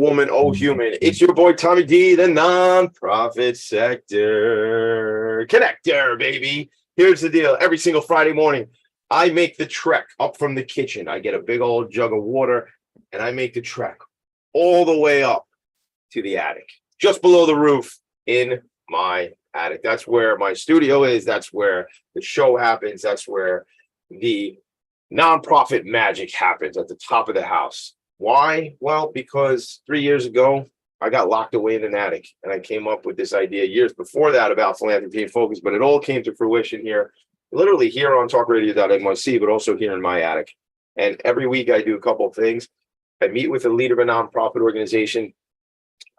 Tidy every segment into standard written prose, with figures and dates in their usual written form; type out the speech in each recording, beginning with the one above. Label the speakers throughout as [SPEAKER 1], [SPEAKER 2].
[SPEAKER 1] woman, oh human. It's your boy Tommy D, the nonprofit sector connector, baby. Here's the deal. Every single Friday morning, I make the trek up from the kitchen. I get a big old jug of water and I make the trek all the way up to the attic, just below the roof in my attic. That's where my studio is. That's where the show happens. That's where the nonprofit magic happens, at the top of the house. Why? Well, because 3 years ago, I got locked away in an attic and I came up with this idea years before that about philanthropy and focus, but it all came to fruition here, literally here on talkradio.nyc, but also here in my attic. And every week I do a couple of things. I meet with a leader of a nonprofit organization.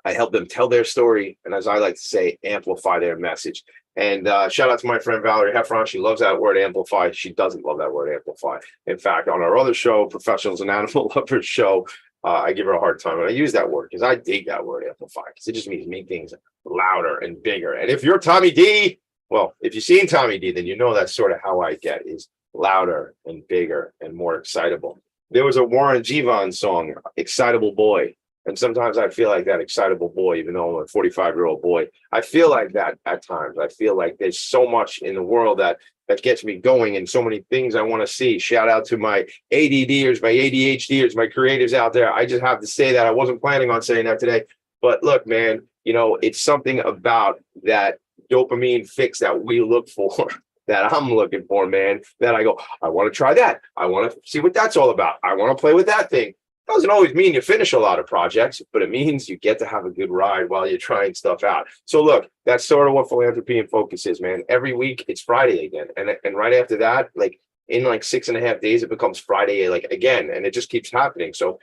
[SPEAKER 1] I help them tell their story, and as I like to say, amplify their message. And shout out to my friend Valerie Heffron. She loves that word amplify. She doesn't love that word amplify. In fact, on our other show, Professionals and Animal Lovers show, I give her a hard time. And I use that word because I dig that word amplify, because it just means make things louder and bigger. And if you're Tommy D, well, if you've seen Tommy D, then you know that's sort of how I get, is louder and bigger and more excitable. There was a Warren Zevon song, Excitable Boy. And sometimes I feel like that excitable boy, even though I'm a 45-year-old boy. I feel like that at times. I feel like there's so much in the world that gets me going, and so many things I want to see. Shout out to my ADDers, my ADHDers, my creatives out there. I just have to say that. I wasn't planning on saying that today. But look, man, you know, it's something about that dopamine fix that we look for, that I'm looking for, man, that I go, I want to try that. I want to see what that's all about. I want to play with that thing. Doesn't always mean you finish a lot of projects, but it means you get to have a good ride while you're trying stuff out. So look, that's sort of what philanthropy and focus is, man. Every week it's Friday again. And right after that, like in like 6.5 days, it becomes Friday like again, and it just keeps happening. So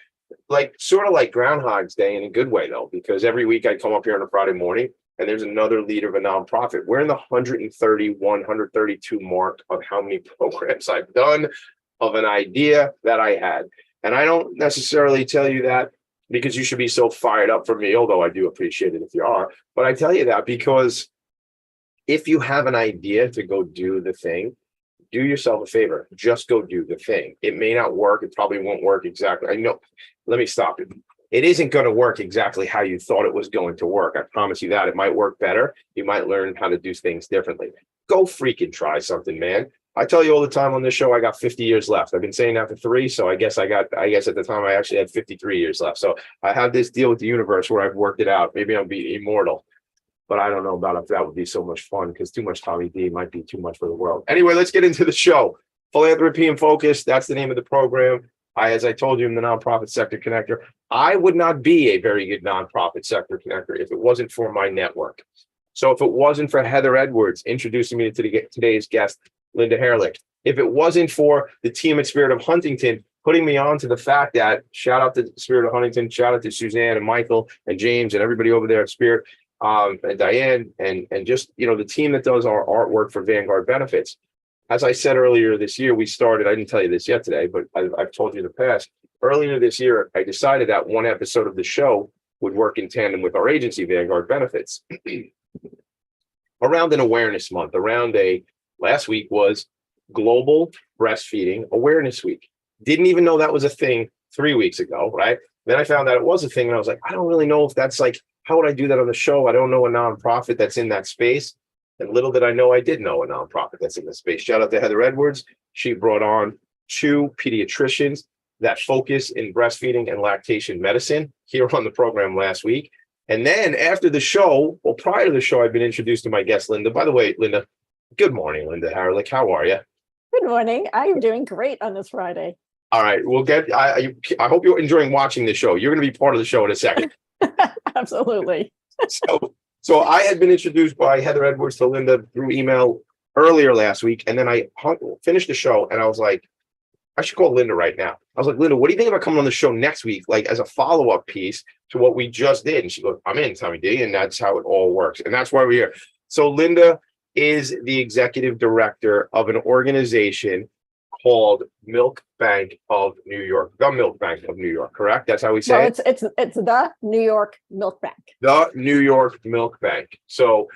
[SPEAKER 1] like sort of like Groundhog's Day in a good way though, because every week I come up here on a Friday morning and there's another leader of a nonprofit. We're in the 131, 132 mark of how many programs I've done, of an idea that I had. And I don't necessarily tell you that because you should be so fired up for me, although I do appreciate it if you are. But I tell you that because if you have an idea to go do the thing, do yourself a favor. Just go do the thing. It may not work. It probably won't work exactly. I know. Let me stop it. It isn't going to work exactly how you thought it was going to work. I promise you that. It might work better. You might learn how to do things differently. Go freaking try something, man. I tell you all the time on this show, I got 50 years left. I've been saying that for 3. So I guess at the time I actually had 53 years left. So I have this deal with the universe where I've worked it out. Maybe I'll be immortal, but I don't know about if that would be so much fun, because too much Tommy D might be too much for the world. Anyway, let's get into the show. Philanthropy and Focus. That's the name of the program. As I told you, I'm the nonprofit sector connector. I would not be a very good nonprofit sector connector if it wasn't for my network. So if it wasn't for Heather Edwards introducing me to today's guest, Linda Harelick, if it wasn't for the team at Spirit of Huntington putting me on to the fact that, shout out to Spirit of Huntington, shout out to Suzanne and Michael and James and everybody over there at Spirit, and Diane, and just, you know, the team that does our artwork for Vanguard Benefits. As I said earlier this year, we started, I didn't tell you this yet today, but I've told you in the past, earlier this year, I decided that one episode of the show would work in tandem with our agency, Vanguard Benefits. Around an awareness month, last week was Global Breastfeeding Awareness Week. Didn't even know that was a thing 3 weeks ago, right? Then I found out it was a thing, and I was like, I don't really know if that's like, how would I do that on the show? I don't know a nonprofit that's in that space. And little did I know, I did know a nonprofit that's in the space. Shout out to Heather Edwards. She brought on 2 pediatricians that focus in breastfeeding and lactation medicine here on the program last week. And then after the show, well, prior to the show, I've been introduced to my guest, Linda. By the way, Linda, good morning, Linda Harelick. How are you?
[SPEAKER 2] Good morning. I'm doing great on this Friday.
[SPEAKER 1] All right. We'll get. I hope you're enjoying watching the show. You're going to be part of the show in a second.
[SPEAKER 2] Absolutely.
[SPEAKER 1] So I had been introduced by Heather Edwards to Linda through email earlier last week, and then I finished the show, and I was like, I should call Linda right now. I was like, Linda, what do you think about coming on the show next week, like as a follow-up piece to what we just did? And she goes, I'm in, Tommy D, and that's how it all works, and that's why we're here. So Linda is the executive director of an organization called Milk Bank of New York. The Milk Bank of New York, correct? That's how we say it?
[SPEAKER 2] It's the New York Milk Bank.
[SPEAKER 1] The New York Milk Bank. So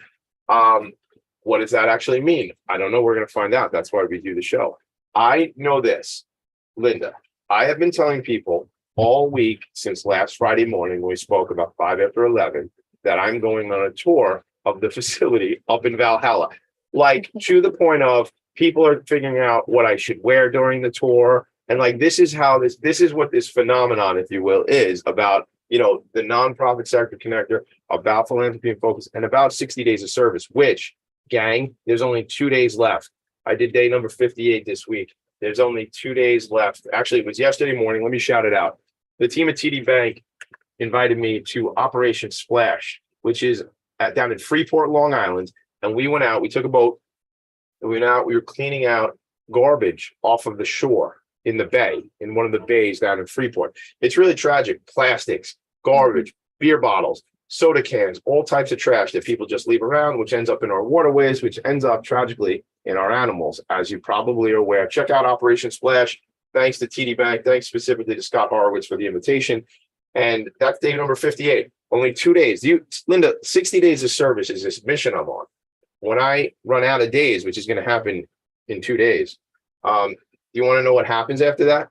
[SPEAKER 1] what does that actually mean? I don't know. We're going to find out. That's why we do the show. I know this, Linda. I have been telling people all week since last Friday morning when we spoke about 5 after 11 that I'm going on a tour of the facility up in Valhalla, like to the point of people are figuring out what I should wear during the tour. And like, this is what this phenomenon, if you will, is about, the nonprofit sector connector, about philanthropy and focus, and about 60 days of service, which, gang, there's only 2 days left. I did day number 58 this week. There's only 2 days left. Actually, it was yesterday morning. Let me shout it out. The team at TD Bank invited me to Operation Splash, which is down in Freeport, Long Island. And we went out, we took a boat, and we were cleaning out garbage off of the shore in the bay, in one of the bays down in Freeport. It's really tragic. Plastics, garbage, beer bottles, soda cans, all types of trash that people just leave around, which ends up in our waterways, which ends up tragically in our animals, as you probably are aware. Check out Operation Splash. Thanks to TD Bank. Thanks specifically to Scott Horowitz for the invitation. And that's day number 58. Only 2 days. Linda, 60 days of service is this mission I'm on. When I run out of days, which is going to happen in 2 days, you want to know what happens after that?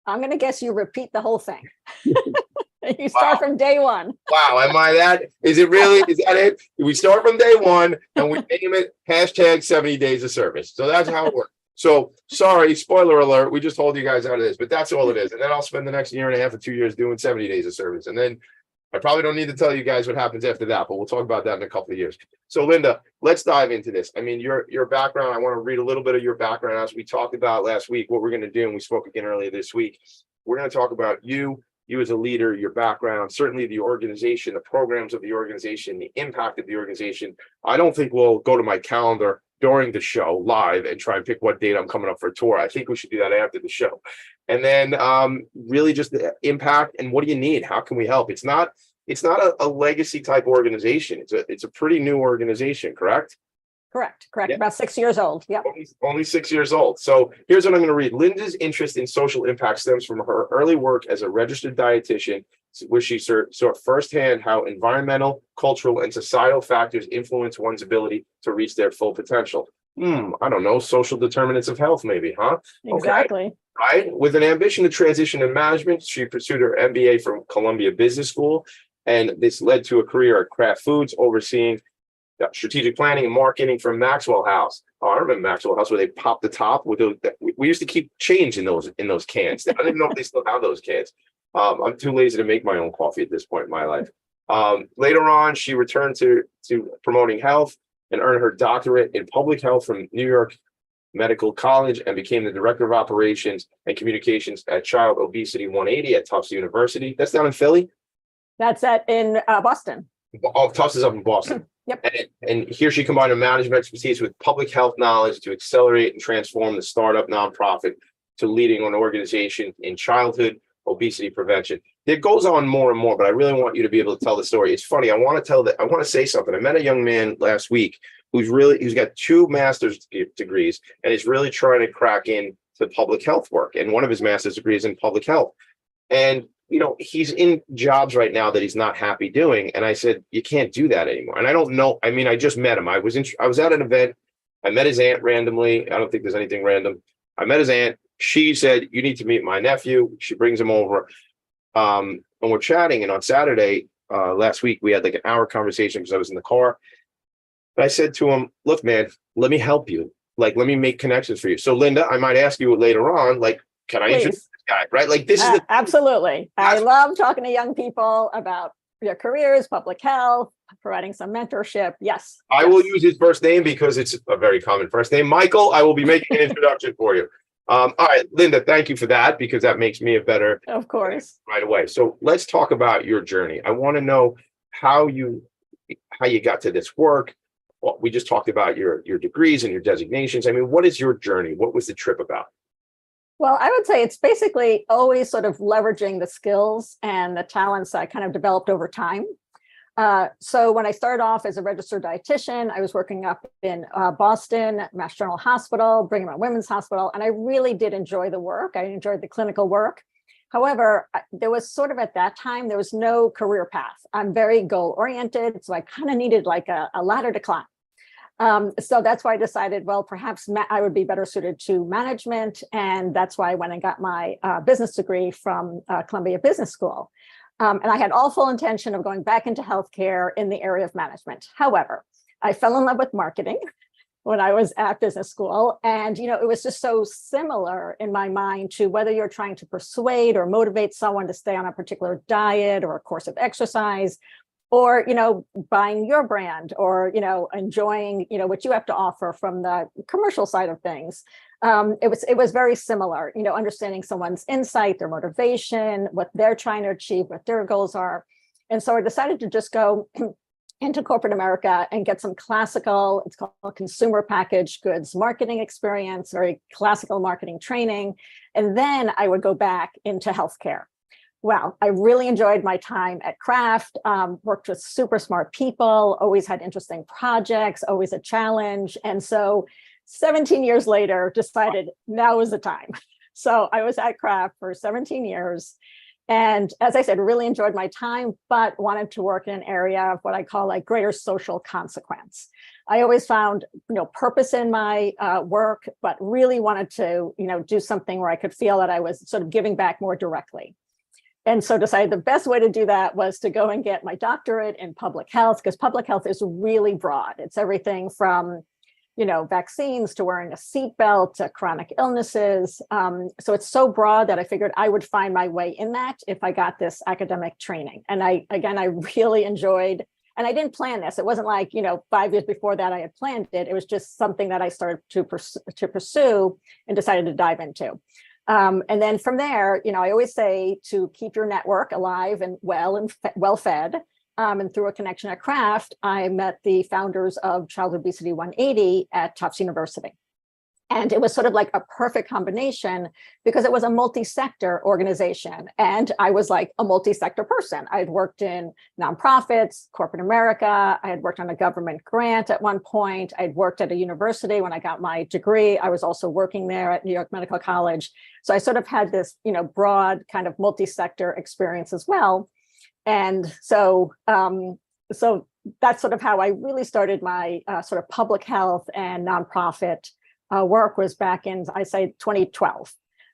[SPEAKER 2] I'm going to guess you repeat the whole thing. You start from day one.
[SPEAKER 1] Wow, am I that? Is it really? Is that it? We start from day one and we name it hashtag 70 days of service. So that's how it works. So sorry, spoiler alert. We just told you guys out of this, but that's all it is. And then I'll spend the next year and a half or 2 years doing 70 days of service. And then I probably don't need to tell you guys what happens after that, but we'll talk about that in a couple of years. So Linda, let's dive into this. I mean, your background, I want to read a little bit of your background as we talked about last week, what we're going to do. And we spoke again earlier this week. We're going to talk about you as a leader, your background, certainly the organization, the programs of the organization, the impact of the organization. I don't think we'll go to my calendar during the show live and try and pick what date I'm coming up for a tour. I think we should do that after the show. And then really just the impact and what do you need? How can we help? It's not a legacy type organization. It's a pretty new organization, correct?
[SPEAKER 2] Correct.
[SPEAKER 1] Yeah.
[SPEAKER 2] About 6 years old. Yep.
[SPEAKER 1] Only 6 years old. So here's what I'm going to read. Linda's interest in social impact stems from her early work as a registered dietitian, where she saw firsthand how environmental, cultural, and societal factors influence one's ability to reach their full potential. I don't know, social determinants of health, maybe, huh?
[SPEAKER 2] Exactly.
[SPEAKER 1] Okay. Right. With an ambition to transition to management, she pursued her MBA from Columbia Business School, and this led to a career at Kraft Foods, overseeing strategic planning and marketing from Maxwell House. Oh, I remember Maxwell House where they popped the top with those. We used to keep change in those cans. I don't even know if they still have those cans. I'm too lazy to make my own coffee at this point in my life. Later on, she returned to promoting health and earned her doctorate in public health from New York Medical College and became the director of operations and communications at Child Obesity 180 at Tufts University. That's down in Philly.
[SPEAKER 2] That's in Boston.
[SPEAKER 1] Oh, Tufts is up in Boston.
[SPEAKER 2] Yep.
[SPEAKER 1] And here she combined her management expertise with public health knowledge to accelerate and transform the startup nonprofit to leading an organization in childhood obesity prevention. It goes on more and more, but I really want you to be able to tell the story. It's funny. I want to say something. I met a young man last week who's got 2 master's degrees and is really trying to crack into public health work. And one of his master's degrees in public health. And he's in jobs right now that he's not happy doing. And I said, you can't do that anymore. And I don't know. I mean, I just met him. I was at an event. I met his aunt randomly. I don't think there's anything random. I met his aunt. She said, you need to meet my nephew. She brings him over. And we're chatting. And on Saturday, last week, we had like an hour conversation because I was in the car. But I said to him, look, man, let me help you. Like, let me make connections for you. So Linda, I might ask you later on, like, can I introduce this guy? Right? Like this is
[SPEAKER 2] absolutely. I love talking to young people about their careers, public health, providing some mentorship. Yes.
[SPEAKER 1] I will use his first name because it's a very common first name. Michael, I will be making an introduction for you. All right, Linda, thank you for that because that makes me a better
[SPEAKER 2] of course
[SPEAKER 1] right away. So let's talk about your journey. I want to know how you got to this work. Well, we just talked about your degrees and your designations. I mean, what is your journey? What was the trip about?
[SPEAKER 2] Well, I would say it's basically always sort of leveraging the skills and the talents I kind of developed over time. So when I started off as a registered dietitian, I was working up in Boston, Mass General Hospital, Brigham Young Women's Hospital, and I really did enjoy the work. I enjoyed the clinical work. However, there was sort of at that time, there was no career path. I'm very goal oriented, so I kind of needed like a ladder to climb. So that's why I decided, well, perhaps I would be better suited to management. And that's why I went and got my business degree from Columbia Business School. And I had all full intention of going back into healthcare in the area of management. However, I fell in love with marketing when I was at business school. And, it was just so similar in my mind to whether you're trying to persuade or motivate someone to stay on a particular diet or a course of exercise, or, buying your brand, or, enjoying, what you have to offer from the commercial side of things. It was very similar, understanding someone's insight, their motivation, what they're trying to achieve, what their goals are. And so I decided to just go into corporate America and get some classical, it's called consumer packaged goods marketing experience, very classical marketing training. And then I would go back into healthcare. Well, I really enjoyed my time at Kraft, worked with super smart people, always had interesting projects, always a challenge. And so 17 years later, decided now is the time. So I was at Kraft for 17 years. And as I said, really enjoyed my time, but wanted to work in an area of what I call like greater social consequence. I always found, purpose in my work, but really wanted to, do something where I could feel that I was sort of giving back more directly. And so decided the best way to do that was to go and get my doctorate in public health, because public health is really broad. It's everything from, vaccines to wearing a seatbelt to chronic illnesses. So it's so broad that I figured I would find my way in that if I got this academic training. And I really enjoyed, and I didn't plan this. It wasn't like, 5 years before that I had planned it. It was just something that I started to pursue and decided to dive into. And then from there, I always say to keep your network alive and well fed. And through a connection at Kraft, I met the founders of Child Obesity 180 at Tufts University. And it was sort of like a perfect combination because it was a multi-sector organization. And I was like a multi-sector person. I had worked in nonprofits, corporate America. I had worked on a government grant at one point. I had worked at a university when I got my degree. I was also working there at New York Medical College. So I sort of had this, broad kind of multi-sector experience as well. And so that's sort of how I really started my sort of public health and nonprofit work was back in, I say, 2012.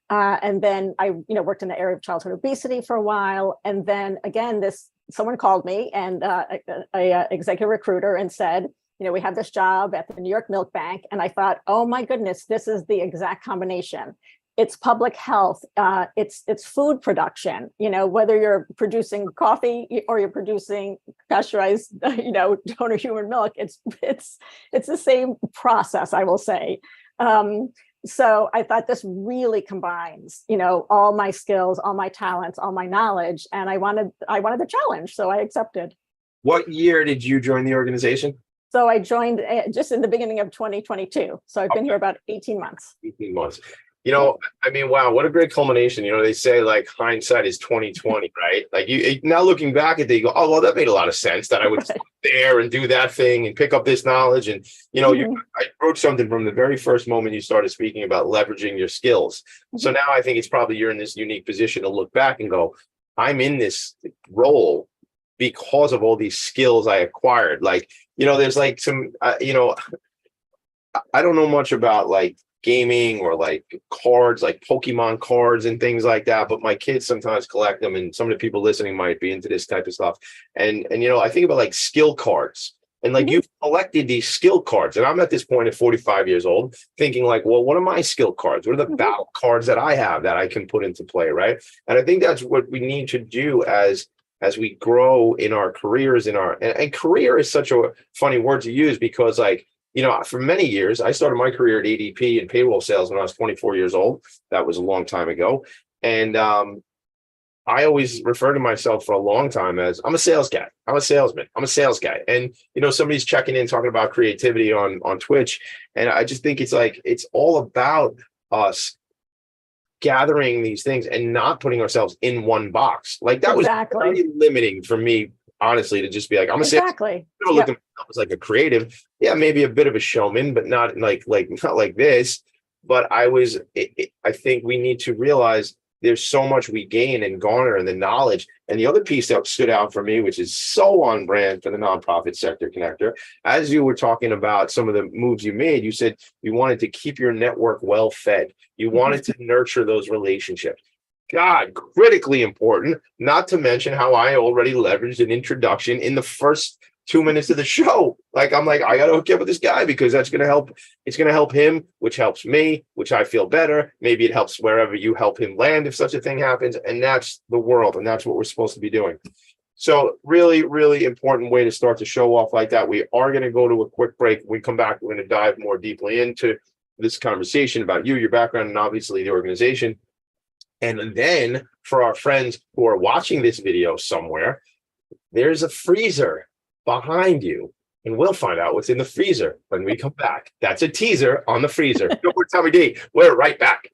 [SPEAKER 2] And then I, worked in the area of childhood obesity for a while. And then again, someone called me and a executive recruiter and said, we have this job at the New York Milk Bank. And I thought, oh my goodness, this is the exact combination. It's public health, it's food production, whether you're producing coffee or you're producing pasteurized, donor human milk, it's the same process, I will say. So I thought this really combines, all my skills, all my talents, all my knowledge, and I wanted the challenge, so I accepted.
[SPEAKER 1] What year did you join the organization?
[SPEAKER 2] So I joined just in the beginning of 2022. So I've been here about 18 months.
[SPEAKER 1] 18 months. Wow, what a great culmination. They say like hindsight is 2020, right? Like you now looking back at it, you go, oh, well, that made a lot of sense that I would sit there and do that thing and pick up this knowledge. And, I wrote something from the very first moment you started speaking about leveraging your skills. Mm-hmm. So now I think it's probably you're in this unique position to look back and go, I'm in this role because of all these skills I acquired. Like, there's like some, I don't know much about like gaming or like cards, like Pokemon cards and things like that, but my kids sometimes collect them, and some of the people listening might be into this type of stuff. And I think about like skill cards, and like you've collected these skill cards, and I'm at this point at 45 years old thinking like, well, what are my skill cards? What are the battle cards that I have that I can put into play, right? And I think that's what we need to do as we grow in our careers, and career is such a funny word to use because like, for many years, I started my career at ADP in payroll sales when I was 24 years old. That was a long time ago. And I always refer to myself for a long time as I'm a sales guy. I'm a salesman. I'm a sales guy. And, somebody's checking in talking about creativity on Twitch. And I just think it's all about us gathering these things and not putting ourselves in one box. Like that was very limiting for me, honestly, to just be like, I'm a salesman. Look at myself as like a creative. Yeah, maybe a bit of a showman, but not like not like this. But I think we need to realize there's so much we gain and garner, and the knowledge And the other piece that stood out for me, which is so on brand for the nonprofit sector, Connector, as you were talking about some of the moves you made, you said you wanted to keep your network well fed. You wanted to nurture those relationships. God, critically important, not to mention how I already leveraged an introduction in the first 2 minutes of the show. Like, I'm like, I got to hook up with this guy because that's going to help. It's going to help him, which helps me, which I feel better. Maybe it helps wherever you help him land if such a thing happens. And that's the world. And that's what we're supposed to be doing. So really, really important way to start the show off like that. We are going to go to a quick break. When we come back, we're going to dive more deeply into this conversation about you, your background, and obviously the organization. And then for our friends who are watching this video somewhere, there's a freezer behind you, and we'll find out what's in the freezer when we come back. That's a teaser on the freezer. Go for Tommy D. We're right back.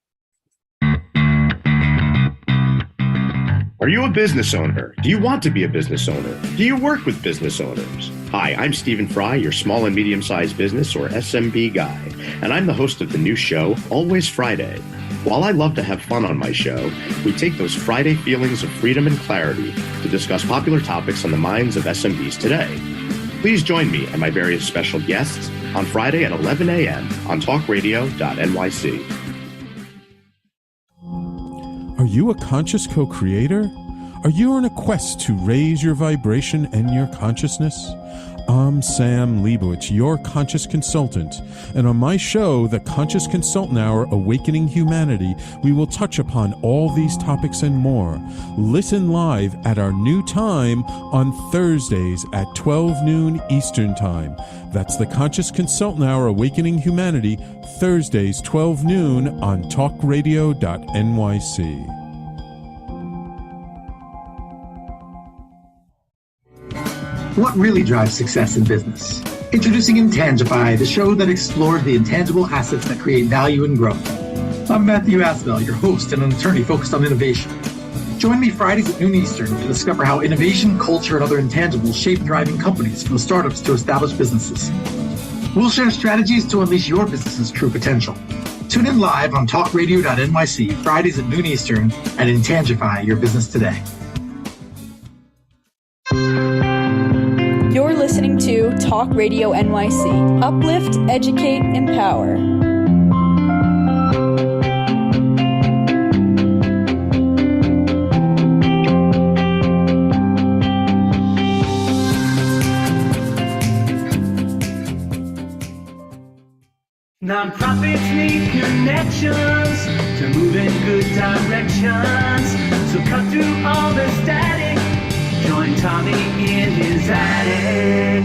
[SPEAKER 3] Are you a business owner? Do you want to be a business owner? Do you work with business owners? Hi, I'm Stephen Fry, your small and medium-sized business or SMB guy, and I'm the host of the new show, Always Friday. While I love to have fun on my show, we take those Friday feelings of freedom and clarity to discuss popular topics on the minds of SMBs today. Please join me and my various special guests on Friday at 11 a.m. on talkradio.nyc.
[SPEAKER 4] Are you a conscious co-creator? Are you on a quest to raise your vibration and your consciousness? I'm Sam Leibowitz, your conscious consultant, and on my show, The Conscious Consultant Hour, Awakening Humanity, we will touch upon all these topics and more. Listen live at our new time on Thursdays at 12 noon Eastern Time. That's The Conscious Consultant Hour, Awakening Humanity, Thursdays 12 noon on talkradio.nyc.
[SPEAKER 5] What really drives success in business? Introducing Intangify, the show that explores the intangible assets that create value and growth. I'm Matthew Asbell, your host and an attorney focused on innovation. Join me Fridays at noon Eastern to discover how innovation, culture, and other intangibles shape thriving companies from startups to established businesses. We'll share strategies to unleash your business's true potential. Tune in live on talkradio.nyc Fridays at noon Eastern and Intangify your business today.
[SPEAKER 6] You're listening to Talk Radio NYC. Uplift, educate, empower.
[SPEAKER 7] Nonprofits need connections to move in good directions. So cut through all the static. Join Tommy in his attic.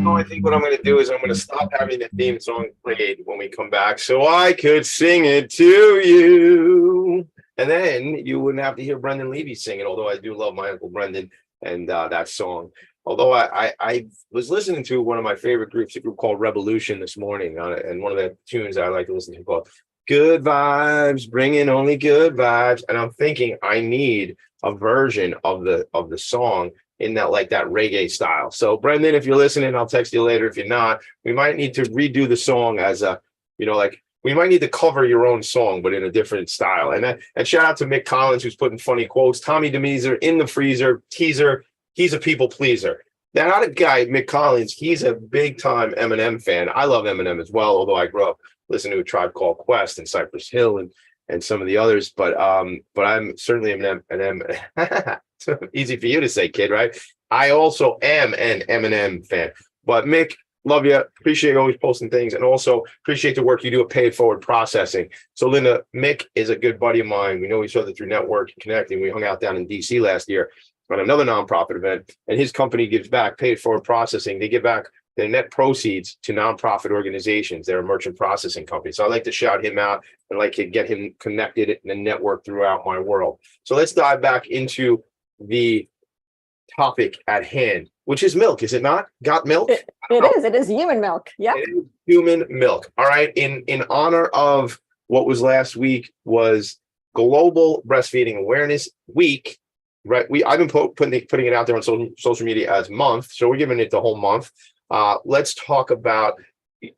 [SPEAKER 1] Oh, I think what I'm going to do is I'm going to stop having the theme song played when we come back so I could sing it to you. And then you wouldn't have to hear Brendan Levy sing it, although I do love my Uncle Brendan and that song. Although I was listening to one of my favorite groups, a group called Revolution this morning, and one of the tunes I like to listen to called Good Vibes, bringing only good vibes. And I'm thinking I need a version of the song in that, like that reggae style. So Brendan, if you're listening, I'll text you later. If you're not, we might need to redo the song as a, like we might need to cover your own song, but in a different style. And shout out to Mick Collins, who's putting funny quotes. Tommy Demeter in the freezer teaser. He's a people pleaser. Now, not a guy, Mick Collins. He's a big time Eminem fan. I love Eminem as well, although I grew up listening to A Tribe Called Quest and Cypress Hill and some of the others. But I'm certainly an easy for you to say, kid, right? I also am an Eminem fan. But Mick, love you. Appreciate you always posting things, and also appreciate the work you do at Paid Forward Processing. So Linda, Mick is a good buddy of mine. We know each other through network and connecting. We hung out down in DC last year on another nonprofit event, and his company gives back, Paid Forward Processing. They give back their net proceeds to nonprofit organizations. They're a merchant processing company. So I like to shout him out and like to get him connected and network throughout my world. So let's dive back into the topic at hand, which is milk, is it not? Got milk?
[SPEAKER 2] It is human milk. Yeah.
[SPEAKER 1] It is human milk. All right. In honor of what was last week was Global Breastfeeding Awareness Week. Right. I've been putting it out there on social media as month. So we're giving it the whole month. Let's talk about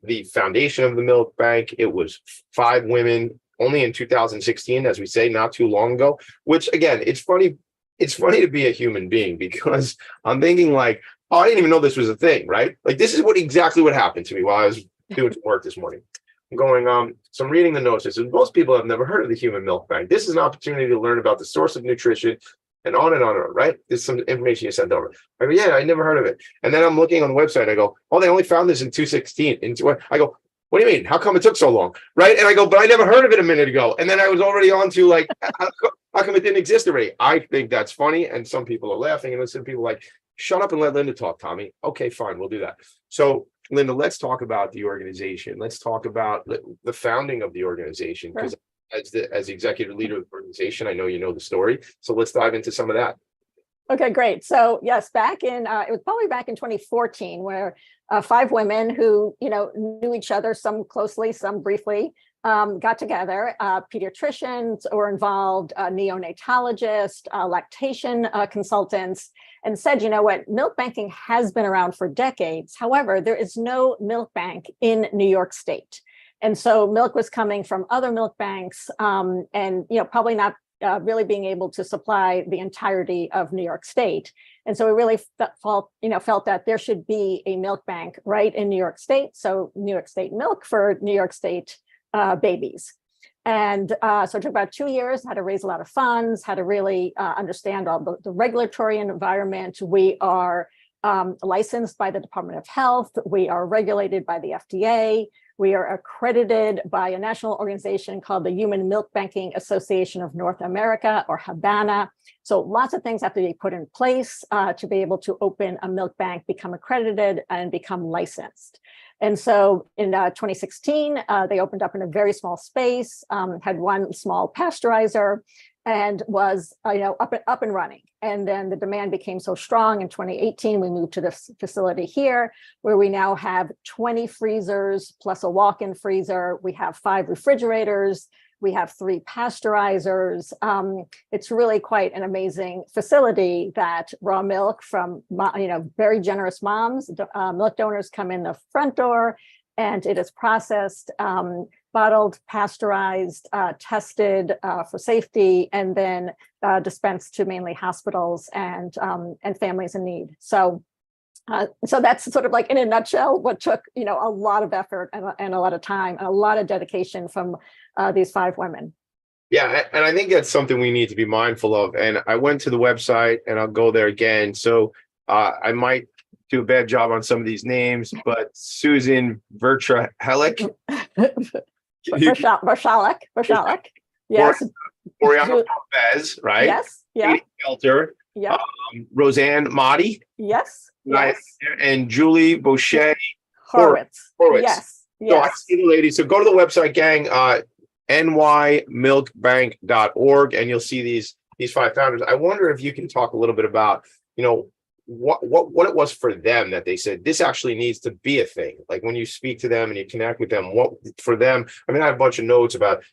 [SPEAKER 1] the foundation of the milk bank. It was 5 women only in 2016, as we say, not too long ago, which again, it's funny it's funny to be a human being because I'm thinking like, oh, I didn't even know this was a thing, right? Like this is exactly what happened to me while I was doing some work this morning. I'm going, so I'm reading the notes. It says most people have never heard of the human milk bank. This is an opportunity to learn about the source of nutrition and on and on, right? There's some information you sent over. I go, yeah, I never heard of it. And then I'm looking on the website. I go, oh, they only found this in 2016. I go, what do you mean? How come it took so long? Right. And I go, but I never heard of it a minute ago. And then I was already on to like, how come it didn't exist already? I think that's funny. And some people are laughing. And some people are like, shut up and let Linda talk, Tommy. Okay, fine. We'll do that. So Linda, let's talk about the organization. Let's talk about the founding of the organization. Because as the executive leader of the organization, I know you know the story. So let's dive into some of that.
[SPEAKER 2] Okay, great. So yes, back in it was probably back in 2014, where 5 women who knew each other, some closely, some briefly, got together. Pediatricians were involved, neonatologists, lactation consultants, and said, you know what, milk banking has been around for decades. However, there is no milk bank in New York State. And so milk was coming from other milk banks, and probably not really being able to supply the entirety of New York State. And so we really felt that there should be a milk bank right in New York State. So New York State milk for New York State babies. And so it took about 2 years, had to raise a lot of funds, had to really understand all the regulatory environment. We are licensed by the Department of Health. We are regulated by the FDA. We are accredited by a national organization called the Human Milk Banking Association of North America, or HABANA. So lots of things have to be put in place to be able to open a milk bank, become accredited, and become licensed. And so in 2016, they opened up in a very small space, had one small pasteurizer, and was up and running. And then the demand became so strong in 2018, we moved to this facility here, where we now have 20 freezers plus a walk-in freezer. We have 5 refrigerators. We have 3 pasteurizers. It's really quite an amazing facility that raw milk from very generous moms, milk donors come in the front door, and it is processed, bottled, pasteurized, tested for safety, and then dispensed to mainly hospitals and families in need. So that's sort of like in a nutshell what took a lot of effort and a lot of time and a lot of dedication from these 5 women.
[SPEAKER 1] Yeah, and I think that's something we need to be mindful of. And I went to the website, and I'll go there again. So I might do a bad job on some of these names, but Susan Harelick.
[SPEAKER 2] Harelick. Yes.
[SPEAKER 1] Oriana Perez, right?
[SPEAKER 2] Yes. Yeah.
[SPEAKER 1] Felter.
[SPEAKER 2] Yeah.
[SPEAKER 1] Roseanne Motti.
[SPEAKER 2] Yes.
[SPEAKER 1] Yes. And Julie Boucher
[SPEAKER 2] Horowitz.
[SPEAKER 1] Yes.
[SPEAKER 2] Yes.
[SPEAKER 1] So I see the lady. So go to the website, gang, nymilkbank.org, and you'll see these 5 founders. I wonder if you can talk a little bit about, what it was for them that they said this actually needs to be a thing. Like when you speak to them and you connect with them, what for them, I mean, I have a bunch of notes about,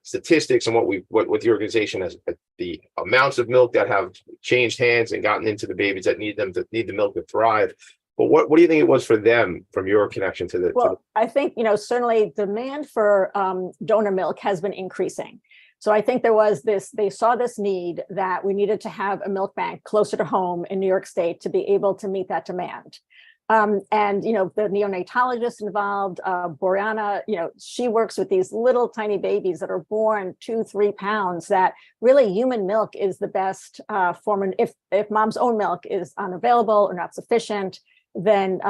[SPEAKER 1] statistics and what the organization has, the amounts of milk that have changed hands and gotten into the babies that need the milk to thrive. But what do you think it was for them from your connection to the?
[SPEAKER 2] Well, I think, certainly demand for donor milk has been increasing. So I think they saw this need that we needed to have a milk bank closer to home in New York State to be able to meet that demand. And, the neonatologist involved, Boriana, she works with these little tiny babies that are born 2-3 pounds, that really human milk is the best form. And if mom's own milk is unavailable or not sufficient, then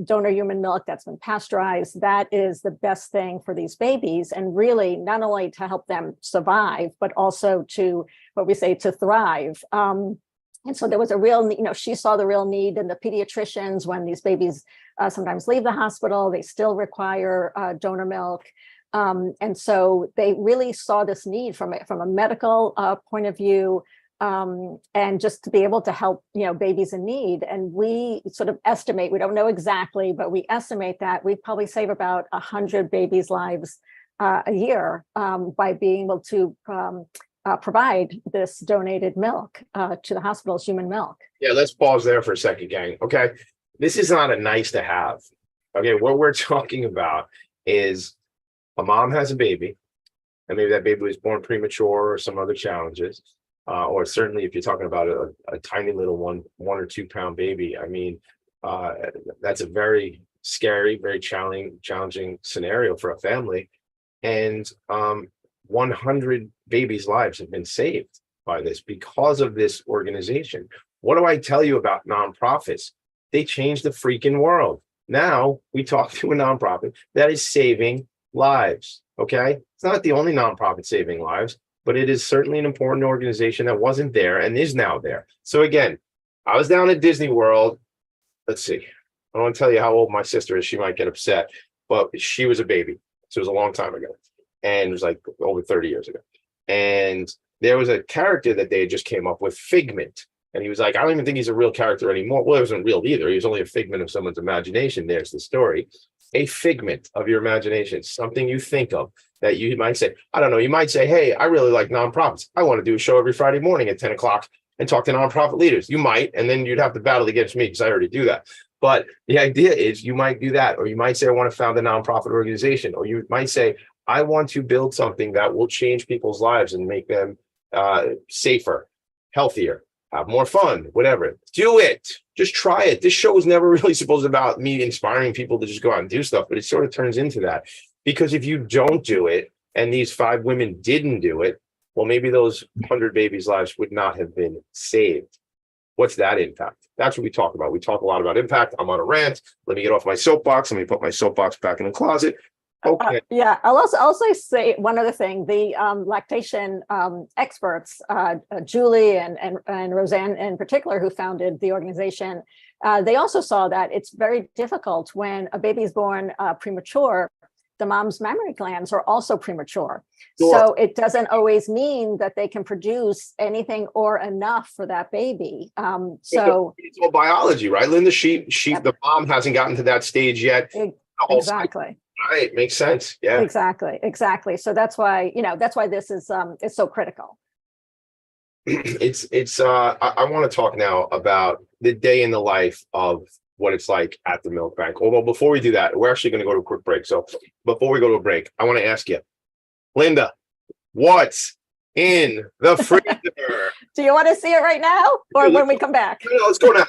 [SPEAKER 2] donor human milk that's been pasteurized, that is the best thing for these babies. And really not only to help them survive, but also to thrive. And so there was a real, she saw the real need in the pediatricians when these babies sometimes leave the hospital, they still require donor milk. And so they really saw this need from a medical point of view, and just to be able to help, babies in need. And we sort of estimate, we don't know exactly, but we estimate that we probably save about 100 babies' lives a year by being able to provide this donated milk to the hospitals, human milk.
[SPEAKER 1] Yeah, let's pause there for a second, gang. Okay, this is not a nice to have. Okay, what we're talking about is a mom has a baby, and maybe that baby was born premature or some other challenges. or certainly if you're talking about a tiny little 1 or 2 pound baby, I mean, that's a very scary, very challenging scenario for a family. And 100 babies' lives have been saved by this because of this organization. What do I tell you about nonprofits? They change the freaking world. Now we talk to a nonprofit that is saving lives. Okay. It's not the only nonprofit saving lives, but it is certainly an important organization that wasn't there and is now there. So again, I was down at Disney World. Let's see. I don't want to tell you how old my sister is. She might get upset, but she was a baby. So it was a long time ago. And it was like over 30 years ago. And there was a character that they just came up with, Figment. And he was like, I don't even think he's a real character anymore. Well, it wasn't real either. He was only a figment of someone's imagination. There's the story. A figment of your imagination, something you think of that you might say, I don't know, you might say, hey, I really like nonprofits. I want to do a show every Friday morning at 10 o'clock and talk to nonprofit leaders. You might, and then you'd have to battle against me because I already do that. But the idea is you might do that, or you might say, I want to found a nonprofit organization, or you might say, I want to build something that will change people's lives and make them safer, healthier, have more fun, whatever. Do it. Just try it. This show was never really supposed to be about me inspiring people to just go out and do stuff, but it sort of turns into that. Because if you don't do it, and these 5 women didn't do it, well, maybe those 100 babies' lives would not have been saved. What's that impact? That's what we talk about. We talk a lot about impact. I'm on a rant. Let me get off my soapbox. Let me put my soapbox back in the closet. Okay.
[SPEAKER 2] Yeah, I'll also say one other thing. The lactation experts, Julie and Roseanne in particular, who founded the organization, they also saw that it's very difficult when a baby is born premature. The mom's mammary glands are also premature. Sure. So it doesn't always mean that they can produce anything or enough for that baby. So
[SPEAKER 1] it's all biology, right, Linda? Yep. The mom hasn't gotten to that stage yet.
[SPEAKER 2] Exactly.
[SPEAKER 1] Right, makes sense. Yeah,
[SPEAKER 2] exactly. So that's why this is so critical.
[SPEAKER 1] I want to talk now about the day in the life of what it's like at the milk bank. Although before we do that, we're actually going to go to a quick break. So before we go to a break, I want to ask you, Linda, what's in the freezer?
[SPEAKER 2] Do you want to see it right now or when we come back?
[SPEAKER 1] No, let's go now.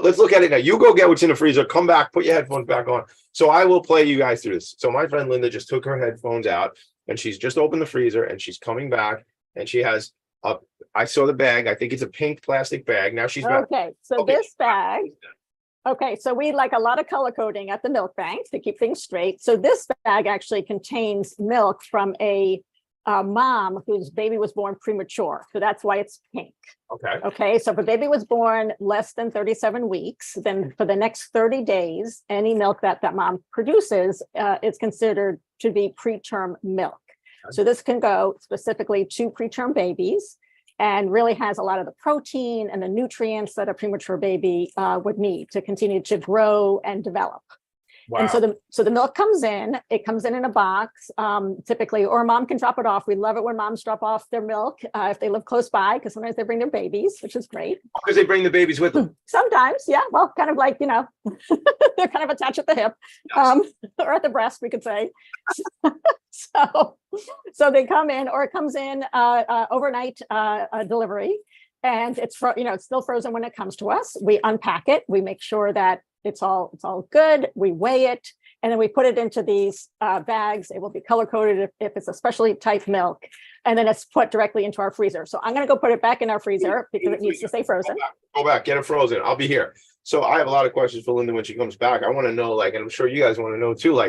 [SPEAKER 1] Let's look at it now. You go get what's in the freezer, come back, put your headphones back on. So I will play you guys through this. So my friend Linda just took her headphones out and she's just opened the freezer and she's coming back and she has I saw the bag. I think it's a pink plastic bag. Now she's back.
[SPEAKER 2] Okay. So this bag. Okay, so we like a lot of color coding at the milk bank to keep things straight. So this bag actually contains milk from a mom whose baby was born premature. So that's why it's pink. Okay, so if a baby was born less than 37 weeks, then for the next 30 days, any milk that mom produces is considered to be preterm milk. So this can go specifically to preterm babies and really has a lot of the protein and the nutrients that a premature baby would need to continue to grow and develop. Wow. And so the milk comes in, it comes in a box, typically, or mom can drop it off. We love it when moms drop off their milk if they live close by, because sometimes they bring their babies, which is great.
[SPEAKER 1] Because they bring the babies with them.
[SPEAKER 2] Sometimes, yeah. Well, kind of like, they're kind of attached at the hip, or at the breast, we could say. So they come in, or it comes in overnight delivery, and it's it's still frozen when it comes to us. We unpack it. We make sure that it's all good. We weigh it, and then we put it into these bags. It will be color coded if it's a specially typed milk, and then it's put directly into our freezer. So I'm going to go put it back in our freezer because it needs to stay frozen.
[SPEAKER 1] Go back, get it frozen. I'll be here. So I have a lot of questions for Linda when she comes back. I want to know, and I'm sure you guys want to know too,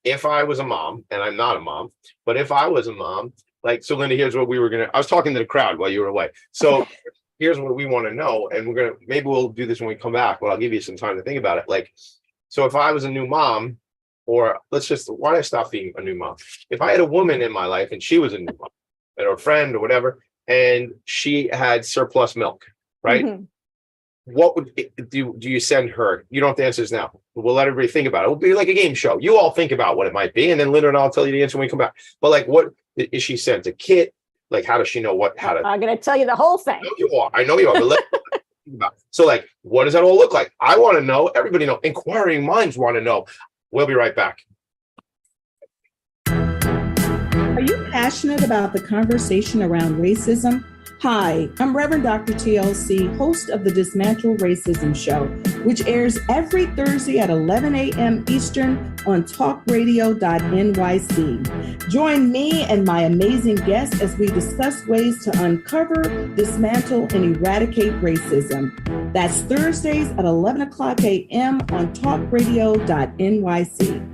[SPEAKER 1] if I was a mom, and I'm not a mom, but if I was a mom, so Linda, here's what I was talking to the crowd while you were away. So here's what we want to know, and maybe we'll do this when we come back, but I'll give you some time to think about it. So if I was a new mom, or why don't I stop being a new mom? If I had a woman in my life and she was a new mom, or a friend or whatever, and she had surplus milk, right? Mm-hmm. What would do you send her? You don't have to answer this now. We'll let everybody think about it. It'll be like a game show. You all think about what it might be, and then Linda and I'll tell you the answer when we come back. But what is she sent? A kit? How does she know how to? I'm
[SPEAKER 2] going to tell you the whole thing.
[SPEAKER 1] I know you are. But think about it. So, what does that all look like? I want to know. Everybody know. Inquiring minds want to know. We'll be right back.
[SPEAKER 8] Are you passionate about the conversation around racism? Hi, I'm Reverend Dr. TLC, host of the Dismantle Racism Show, which airs every Thursday at 11 a.m. Eastern on talkradio.nyc. Join me and my amazing guests as we discuss ways to uncover, dismantle, and eradicate racism. That's Thursdays at 11 o'clock a.m. on talkradio.nyc.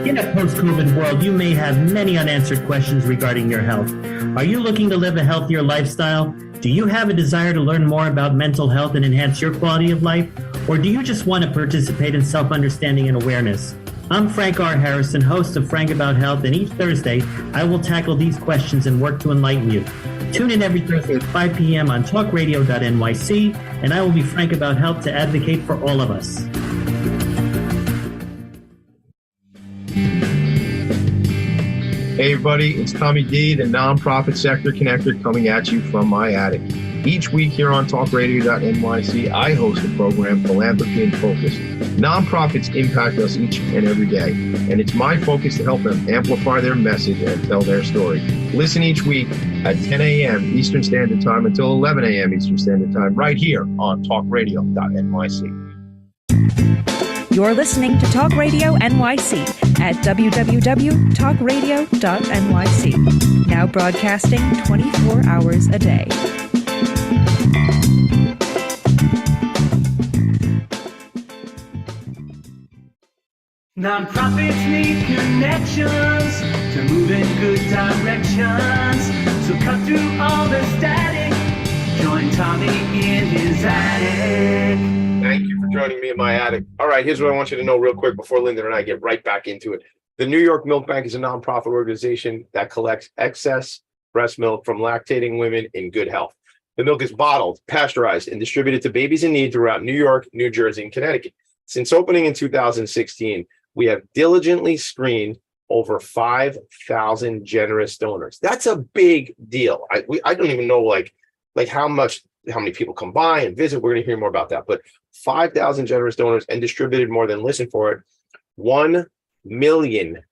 [SPEAKER 9] In a post-COVID world, you may have many unanswered questions regarding your health. Are you looking to live a healthier lifestyle? Do you have a desire to learn more about mental health and enhance your quality of life? Or do you just want to participate in self-understanding and awareness? I'm Frank R. Harrison, host of Frank About Health, and each Thursday, I will tackle these questions and work to enlighten you. Tune in every Thursday at 5 p.m. on talkradio.nyc, and I will be frank about health to advocate for all of us.
[SPEAKER 1] Hey everybody, it's Tommy D, the nonprofit sector connector, coming at you from my attic. Each week here on talkradio.nyc, I host the program Philanthropy and Phocus. Nonprofits impact us each and every day, and it's my focus to help them amplify their message and tell their story. Listen each week at 10 a.m. Eastern Standard Time until 11 a.m. Eastern Standard Time, right here on talkradio.nyc.
[SPEAKER 10] You're listening to Talk Radio NYC at www.talkradio.nyc. Now broadcasting 24 hours a day.
[SPEAKER 7] Nonprofits need connections to move in good directions. So cut through all the static. Join Tommy in his attic.
[SPEAKER 1] Thank you for joining me in my attic. All right, here's what I want you to know real quick before Linda and I get right back into it. The New York Milk Bank is a nonprofit organization that collects excess breast milk from lactating women in good health. The milk is bottled, pasteurized, and distributed to babies in need throughout New York, New Jersey, and Connecticut. Since opening in 2016, we have diligently screened over 5,000 generous donors. That's a big deal. I don't even know like how many people come by and visit. We're going to hear more about that. But 5,000 generous donors and distributed more than, listen for it, 1 million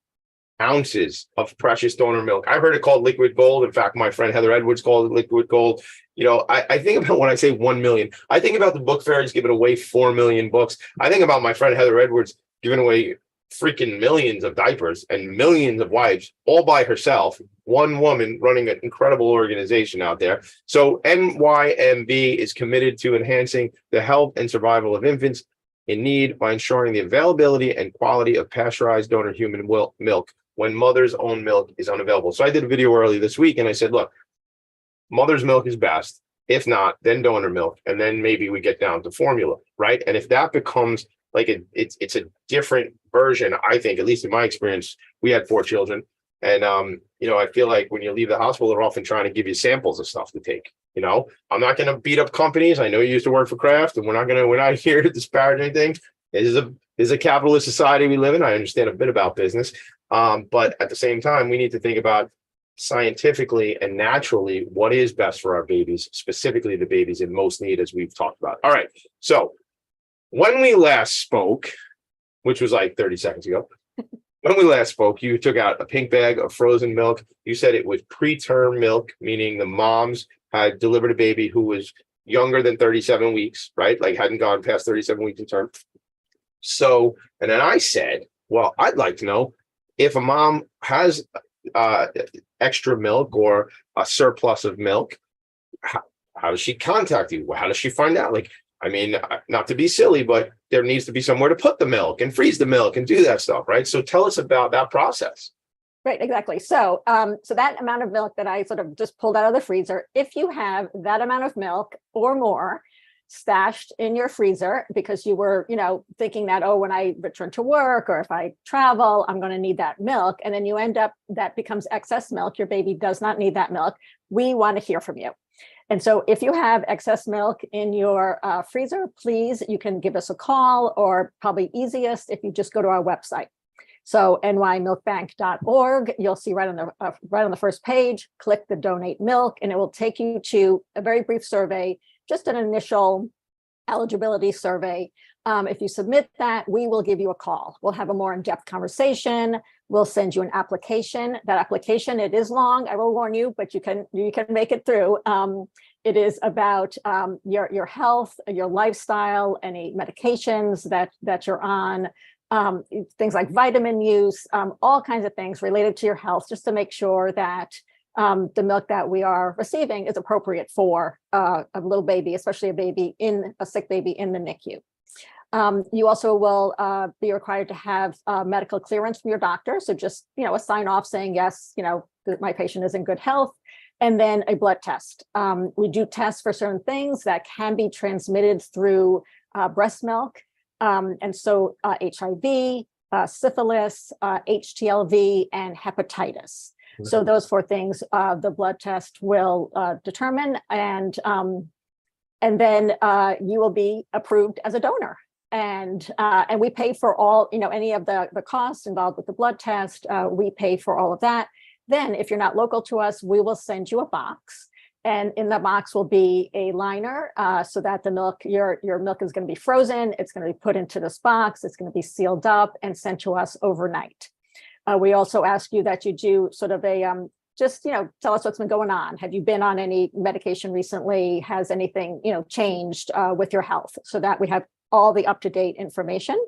[SPEAKER 1] ounces of precious donor milk. I've heard it called liquid gold. In fact, my friend Heather Edwards called it liquid gold. You know, I think about when I say 1 million, I think about the book fairies giving away 4 million books. I think about my friend Heather Edwards giving away freaking millions of diapers and millions of wipes all by herself. One woman running an incredible organization out there. So NYMB is committed to enhancing the health and survival of infants in need by ensuring the availability and quality of pasteurized donor human milk when mother's own milk is unavailable. So I did a video early this week and I said, look, mother's milk is best. If not, then donor milk. And then maybe we get down to formula, right? And if that becomes like it's a different version, I think, at least in my experience, we had 4 children. And, you know, I feel like when you leave the hospital, they're often trying to give you samples of stuff to take. You know, I'm not going to beat up companies. I know you used to work for Kraft, and we're not here to disparage anything. This is a capitalist society we live in. I understand a bit about business. But at the same time, we need to think about scientifically and naturally what is best for our babies, specifically the babies in most need, as we've talked about. All right. So when we last spoke, which was like 30 seconds ago, when we last spoke, you took out a pink bag of frozen milk. You said it was preterm milk, meaning the moms had delivered a baby who was younger than 37 weeks, right? Like hadn't gone past 37 weeks in term. So, and then I said, well, I'd like to know if a mom has extra milk or a surplus of milk, how does she contact you? How does she find out? Like, I mean, not to be silly, but there needs to be somewhere to put the milk and freeze the milk and do that stuff, right? So tell us about that process.
[SPEAKER 2] Right, exactly. So, so that amount of milk that I sort of just pulled out of the freezer, if you have that amount of milk or more stashed in your freezer because you were, you know, thinking that, oh, when I return to work or if I travel, I'm going to need that milk. And then you end up, that becomes excess milk. Your baby does not need that milk. We want to hear from you. And so if you have excess milk in your freezer, please, you can give us a call, or probably easiest if you just go to our website. So nymilkbank.org, you'll see right on the first page, click the donate milk, and it will take you to a very brief survey, just an initial eligibility survey. If you submit that, we will give you a call. We'll have a more in-depth conversation. We'll send you an application. That application, it is long, I will warn you, but you can make it through. It is about your health, your lifestyle, any medications that you're on, things like vitamin use, all kinds of things related to your health, just to make sure that the milk that we are receiving is appropriate for a little baby, especially a sick baby in the NICU. You also will be required to have medical clearance from your doctor. So just, a sign off saying, yes, that my patient is in good health, and then a blood test. We do tests for certain things that can be transmitted through breast milk. And so HIV, syphilis, HTLV, and hepatitis. So those 4 things the blood test will determine, and then you will be approved as a donor. And we pay for all, any of the costs involved with the blood test. We pay for all of that. Then if you're not local to us, we will send you a box. And in the box will be a liner so that the milk, your milk is going to be frozen. It's going to be put into this box. It's going to be sealed up and sent to us overnight. We also ask you that you do sort of a, tell us what's been going on. Have you been on any medication recently? Has anything, changed with your health, so that we have all the up-to-date information.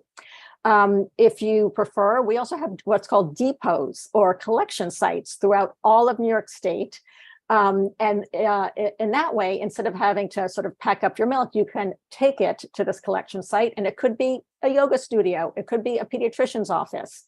[SPEAKER 2] If you prefer, we also have what's called depots or collection sites throughout all of New York State. And in that way, instead of having to sort of pack up your milk, you can take it to this collection site, and it could be a yoga studio. It could be a pediatrician's office.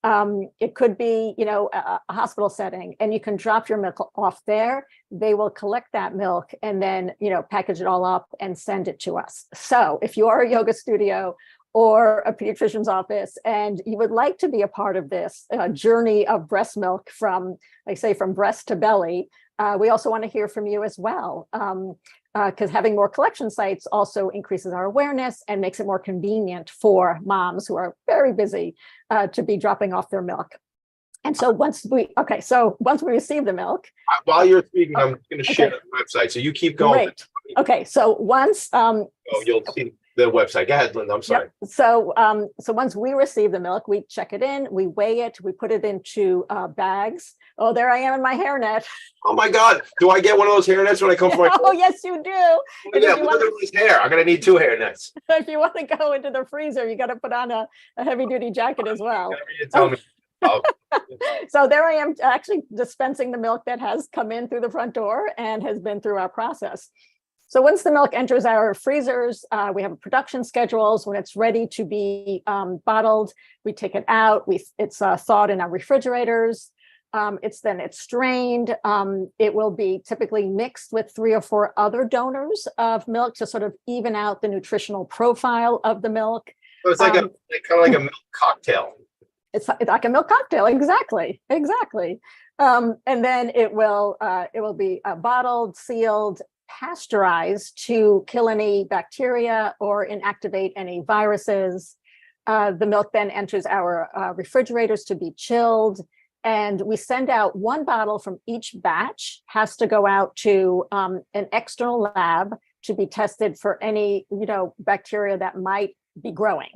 [SPEAKER 2] It could be, a hospital setting, and you can drop your milk off there. They will collect that milk and then, package it all up and send it to us. So if you are a yoga studio or a pediatrician's office and you would like to be a part of this journey of breast milk from breast to belly, we also want to hear from you as well. Because having more collection sites also increases our awareness and makes it more convenient for moms who are very busy to be dropping off their milk. And so once we receive the milk.
[SPEAKER 1] While you're speaking, I'm going to share the website. So you keep going.
[SPEAKER 2] Great. Okay. So once.
[SPEAKER 1] You'll see the website. Go ahead, Linda. I'm sorry.
[SPEAKER 2] Yep. So once we receive the milk, we check it in, we weigh it, we put it into bags. Oh, there I am in my hairnet.
[SPEAKER 1] Oh my God. Do I get one of those hairnets when I come for my?
[SPEAKER 2] Oh, yes, you do.
[SPEAKER 1] Oh, yeah, look at this hair. I'm going to need 2 hairnets.
[SPEAKER 2] If you want to go into the freezer, you got to put on a heavy duty jacket as well.
[SPEAKER 1] You tell me. Oh.
[SPEAKER 2] So there I am actually dispensing the milk that has come in through the front door and has been through our process. So once the milk enters our freezers, we have production schedules. When it's ready to be bottled, we take it out. It's thawed in our refrigerators. It's strained. It will be typically mixed with 3 or 4 other donors of milk to sort of even out the nutritional profile of the milk.
[SPEAKER 1] So it's like kind of like a milk cocktail.
[SPEAKER 2] It's like a milk cocktail. Exactly. And then it will be bottled, sealed, pasteurized to kill any bacteria or inactivate any viruses. The milk then enters our refrigerators to be chilled. And we send out 1 bottle from each batch, has to go out to an external lab to be tested for any, bacteria that might be growing.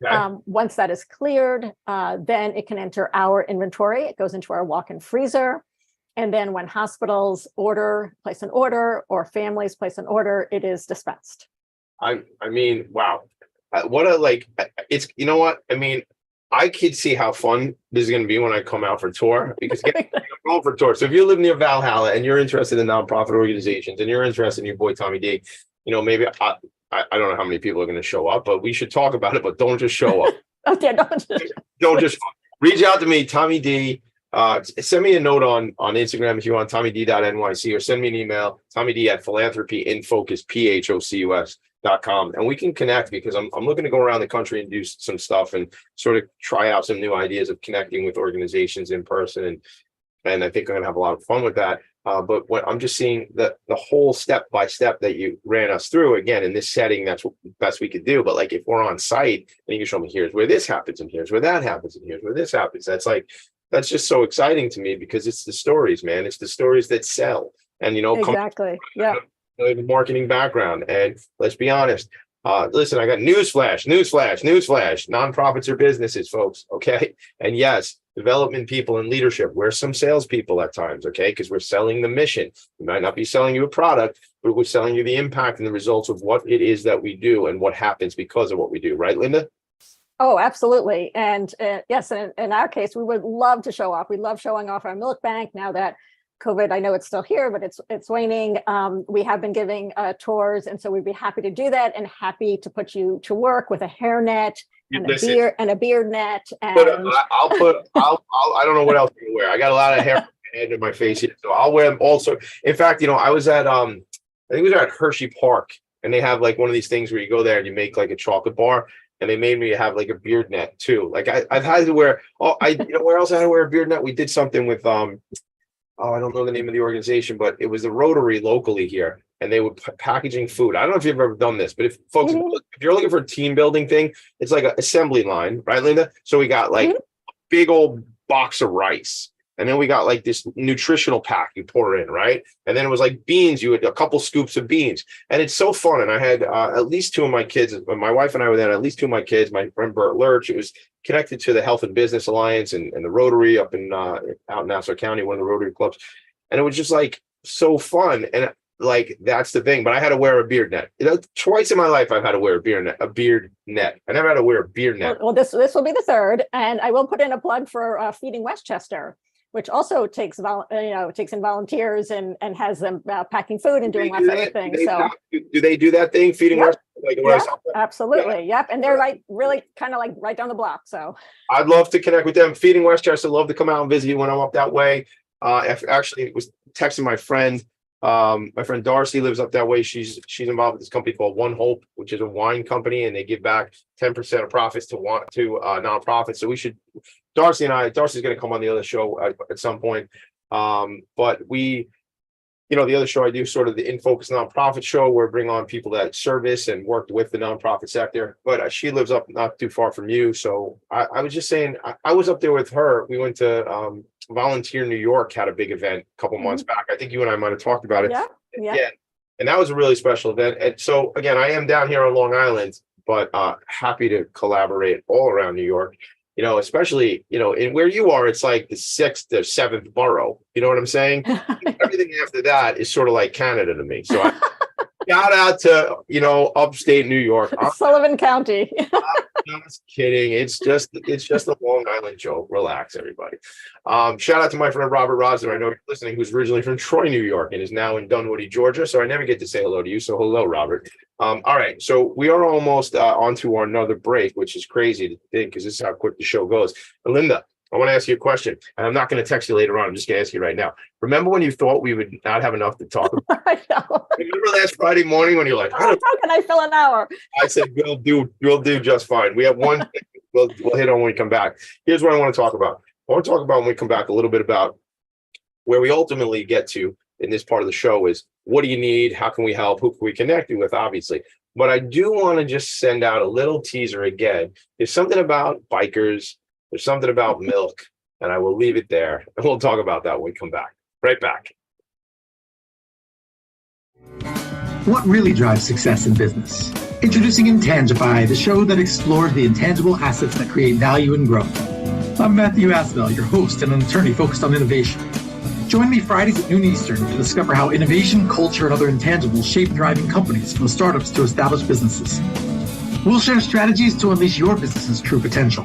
[SPEAKER 2] Okay. Once that is cleared, then it can enter our inventory. It goes into our walk-in freezer. And then when hospitals place an order, or families place an order, it is dispensed.
[SPEAKER 1] I mean, wow. It's, you know what? I mean, I could see how fun this is going to be when I come out for tour, because I'm going for tour. So if you live near Valhalla and you're interested in nonprofit organizations and you're interested in your boy, Tommy D, maybe I don't know how many people are going to show up, but we should talk about it, but don't just show up.
[SPEAKER 2] Okay,
[SPEAKER 1] don't just reach out to me, Tommy D. Send me a note on Instagram if you want, tommyd.nyc, or send me an email, tommyd@philanthropy in Phocus, PHOCUS.com, and we can connect, because I'm looking to go around the country and do some stuff and sort of try out some new ideas of connecting with organizations in person, and I think I'm going to have a lot of fun with that. But what I'm just seeing the whole step by step that you ran us through, again, in this setting, that's what best we could do. But like, if we're on site and you can show me, here's where this happens, and here's where that happens, and here's where this happens, that's just so exciting to me, because it's the stories, man. It's the stories that sell. And,
[SPEAKER 2] exactly. Yeah.
[SPEAKER 1] I have a marketing background. And let's be honest, Listen, I got newsflash. Nonprofits are businesses, folks. Okay. And yes, development people and leadership. We're some salespeople at times. Okay. Because we're selling the mission. We might not be selling you a product, but we're selling you the impact and the results of what it is that we do and what happens because of what we do. Right, Linda?
[SPEAKER 2] Oh, absolutely. And yes, in our case, we would love to show off. We love showing off our milk bank now that COVID, I know it's still here, but it's waning. We have been giving tours, and so we'd be happy to do that and happy to put you to work with a hairnet and a beard net. And
[SPEAKER 1] I don't know what else to wear. I got a lot of hair on my head and my face here, so I'll wear them also. In fact, I was at I think it was at Hershey Park, and they have like one of these things where you go there and you make like a chocolate bar. And they made me have like a beard net too. Like I've had to wear. Where else I had to wear a beard net? We did something with I don't know the name of the organization, but it was the Rotary locally here, and they were packaging food. I don't know if you've ever done this, but if folks, if you're looking for a team building thing, it's like an assembly line, right, Linda? So we got like a big old box of rice. And then we got like this nutritional pack you pour in, right? And then it was like beans. You had a couple scoops of beans. And it's so fun. And I had at least two of my kids. My wife and I were there. At least two of my kids. My friend Bert Lurch. It was connected to the Health and Business Alliance and the Rotary up in out in Nassau County, one of the Rotary clubs. And it was just like so fun. And like that's the thing. But I had to wear a beard net. Twice in my life I've had to wear a beard net. I never had to wear a beard net.
[SPEAKER 2] Well, this will be the third. And I will put in a plug for Feeding Westchester, which also takes in volunteers and has them packing food and doing lots of other things. So
[SPEAKER 1] do they do that thing, Feeding Westchester?
[SPEAKER 2] Like absolutely. Yep. And they're really kind of like right down the block. So
[SPEAKER 1] I'd love to connect with them. Feeding Westchester, love to come out and visit you when I'm up that way. Actually was texting my friend. My friend Darcy lives up that way. She's involved with this company called One Hope, which is a wine company, and they give back 10% of profits to nonprofits. So we should. Darcy's going to come on the other show at some point. But we, the other show I do, sort of the In Focus nonprofit show, where I bring on people that service and work with the nonprofit sector. But she lives up not too far from you. So I was just saying, I was up there with her. We went to Volunteer New York, had a big event a couple months back. I think you and I might have talked about it. Yeah. And that was a really special event. And so again, I am down here on Long Island, but happy to collaborate all around New York. Especially, in where you are, it's like the 6th or 7th borough. You know what I'm saying? Everything after that is sort of like Canada to me. So shout out to, upstate New York.
[SPEAKER 2] Sullivan County.
[SPEAKER 1] I'm just kidding. It's just a Long Island joke. Relax, everybody. Shout out to my friend Robert Rosner. I know you're listening, who's originally from Troy, New York, and is now in Dunwoody, Georgia. So I never get to say hello to you. So hello, Robert. All right. So we are almost onto our another break, which is crazy to think because this is how quick the show goes. But Linda, I want to ask you a question, and I'm not going to text you later on. I'm just going to ask you right now. Remember when you thought we would not have enough to talk about?
[SPEAKER 2] I know.
[SPEAKER 1] Remember last Friday morning when you're like,
[SPEAKER 2] how can I fill an hour?
[SPEAKER 1] I said, we'll do just fine. We have one thing we'll hit on when we come back. Here's what I want to talk about. I want to talk about when we come back a little bit about where we ultimately get to in this part of the show is what do you need? How can we help? Who can we connect you with, obviously? But I do want to just send out a little teaser again. There's something about bikers. There's something about milk, and I will leave it there. And we'll talk about that when we come back. Right back.
[SPEAKER 5] What really drives success in business? Introducing Intangify, the show that explores the intangible assets that create value and growth. I'm Matthew Asbell, your host and an attorney focused on innovation. Join me Fridays at noon Eastern to discover how innovation, culture, and other intangibles shape thriving companies from startups to established businesses. We'll share strategies to unleash your business's true potential.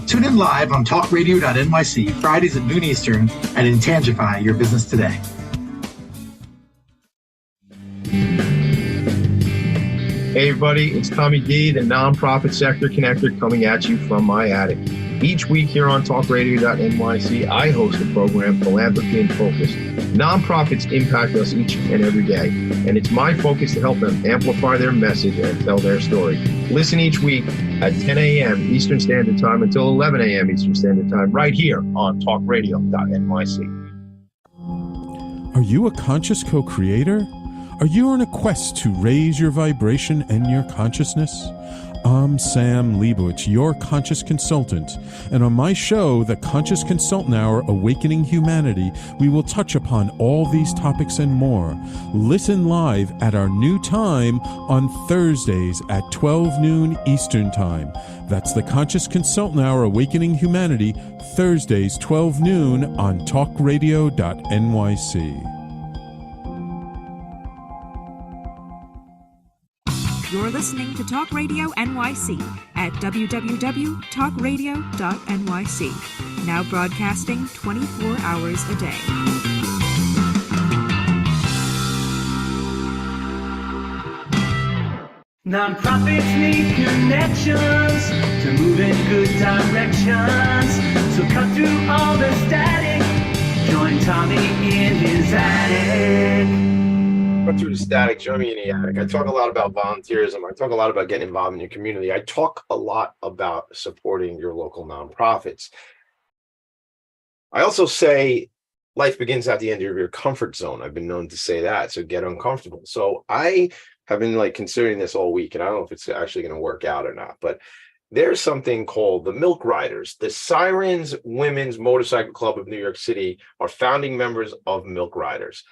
[SPEAKER 5] Tune in live on talkradio.nyc Fridays at noon Eastern and Intangify your business today.
[SPEAKER 1] Hey everybody, it's Tommy D, the nonprofit sector connector, coming at you from my attic. Each week here on talkradio.nyc, I host the program Philanthropy and Phocus. Nonprofits impact us each and every day, and it's my focus to help them amplify their message and tell their story. Listen each week at 10 a.m. Eastern Standard Time until 11 a.m. Eastern Standard Time, right here on talkradio.nyc.
[SPEAKER 4] Are you a conscious co-creator? Are you on a quest to raise your vibration and your consciousness? I'm Sam Leibowitz, your conscious consultant, and on my show, The Conscious Consultant Hour Awakening Humanity, we will touch upon all these topics and more. Listen live at our new time on Thursdays at 12 noon Eastern Time. That's The Conscious Consultant Hour Awakening Humanity, Thursdays 12 noon on talkradio.nyc.
[SPEAKER 10] You're listening to Talk Radio NYC at www.talkradio.nyc. Now broadcasting 24 hours a day.
[SPEAKER 7] Nonprofits need connections to move in good directions. So cut through all the static. Join Tommy in his attic.
[SPEAKER 1] Cut through the static, join me in the attic. I talk a lot about volunteerism. I talk a lot about getting involved in your community. I talk a lot about supporting your local nonprofits. I also say life begins at the end of your comfort zone. I've been known to say that, so get uncomfortable. So I have been considering this all week, and I don't know if it's actually going to work out or not, but there's something called the Milk Riders. The Sirens Women's Motorcycle Club of New York City are founding members of Milk Riders.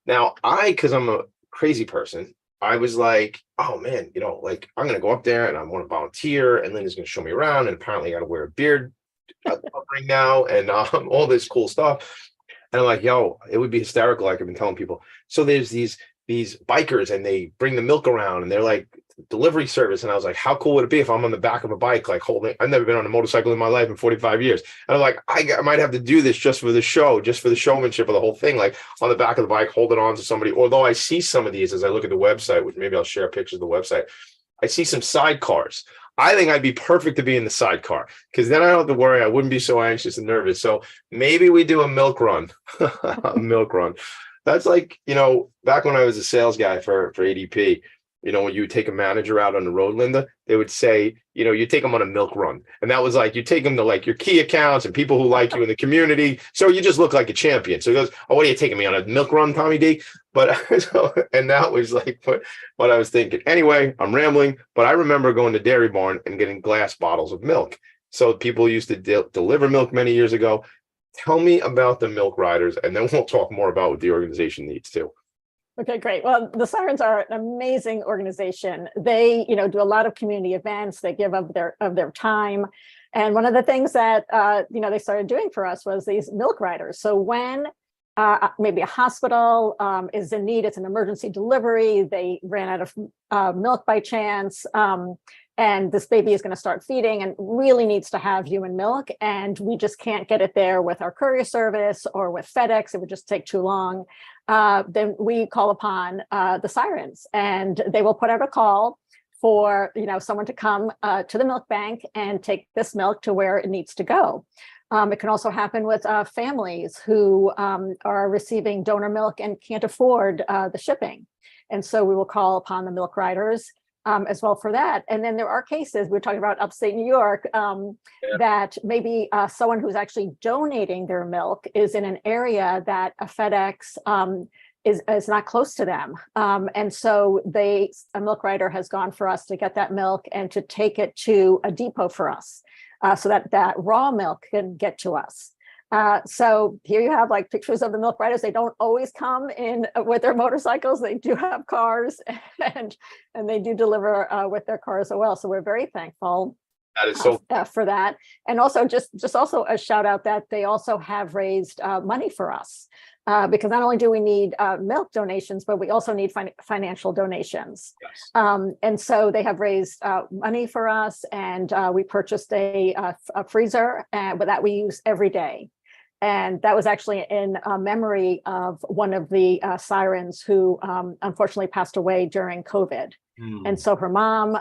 [SPEAKER 1] Now, because I'm a crazy person, I was like, oh man, I'm going to go up there and I want to volunteer, and Linda's going to show me around, and apparently I got to wear a beard covering now and all this cool stuff. And I'm like, yo, it would be hysterical, like I've been telling people. So there's these bikers, and they bring the milk around, and they're like delivery service. And I was like, how cool would it be if I'm on the back of a bike, holding? I've never been on a motorcycle in my life in 45 years. And I'm like, I might have to do this just for the show, just for the showmanship of the whole thing, on the back of the bike, holding on to somebody. Although I see some of these as I look at the website, which maybe I'll share pictures of the website. I see some sidecars. I think I'd be perfect to be in the sidecar, because then I don't have to worry. I wouldn't be so anxious and nervous. So maybe we do a milk run, a milk run. That's back when I was a sales guy for ADP, when you would take a manager out on the road, Linda, they would say, you take them on a milk run. And that was you take them to your key accounts and people who like you in the community. So you just look like a champion. So he goes, oh, what are you taking me on, a milk run, Tommy D? But and that was what I was thinking. Anyway, I'm rambling, but I remember going to Dairy Barn and getting glass bottles of milk. So people used to deliver milk many years ago. Tell me about the Milk Riders, and then we'll talk more about what the organization needs too.
[SPEAKER 2] Okay, great. Well, the Sirens are an amazing organization. They, do a lot of community events. They give of their time. And one of the things that, they started doing for us was these Milk Riders. So when maybe a hospital is in need, it's an emergency delivery, they ran out of milk by chance, and this baby is going to start feeding and really needs to have human milk, and we just can't get it there with our courier service or with FedEx. It would just take too long. Then we call upon the Sirens, and they will put out a call for someone to come to the milk bank and take this milk to where it needs to go. It can also happen with families who are receiving donor milk and can't afford the shipping. And so we will call upon the Milk Riders as well for that. And then there are cases, we're talking about upstate New York, that maybe someone who's actually donating their milk is in an area that a FedEx is not close to them. And so a Milk Rider has gone for us to get that milk and to take it to a depot for us so that raw milk can get to us. So here you have pictures of the Milk Riders. They don't always come in with their motorcycles. They do have cars, and they do deliver with their cars as well. So we're very thankful
[SPEAKER 1] That is so
[SPEAKER 2] for that. And also just also a shout out that they also have raised money for us because not only do we need milk donations, but we also need financial donations.
[SPEAKER 1] Yes.
[SPEAKER 2] And so they have raised money for us, and we purchased a freezer that we use every day. And that was actually in memory of one of the Sirens who unfortunately passed away during COVID. And so her mom,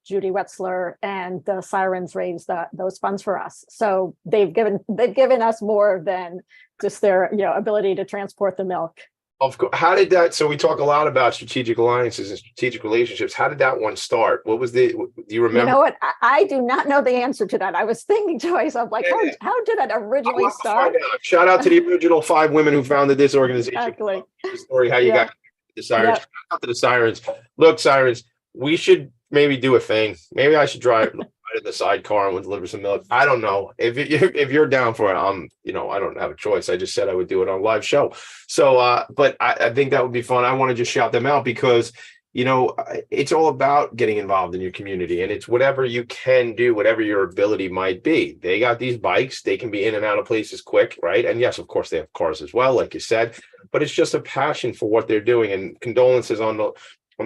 [SPEAKER 2] Judy Wetzler, and the Sirens raised those funds for us. So they've given us more than just their ability to transport the milk.
[SPEAKER 1] Of course. How did that? So we talk a lot about strategic alliances and strategic relationships. How did that one start? What was do you remember?
[SPEAKER 2] You know what? I do not know the answer to that. I was thinking to myself, how did that originally start?
[SPEAKER 1] Shout out to the original 5 women who founded this organization.
[SPEAKER 2] Exactly.
[SPEAKER 1] The story how you got the Sirens. Shout out to the Sirens. Look, Sirens, we should maybe do a thing. Maybe I should drive in the sidecar and would deliver some milk. I don't know. If you're down for it, I don't have a choice. I just said I would do it on a live show. So, but I think that would be fun. I want to just shout them out because, it's all about getting involved in your community, and it's whatever you can do, whatever your ability might be. They got these bikes. They can be in and out of places quick, right? And yes, of course, they have cars as well, like you said, but it's just a passion for what they're doing. And condolences on the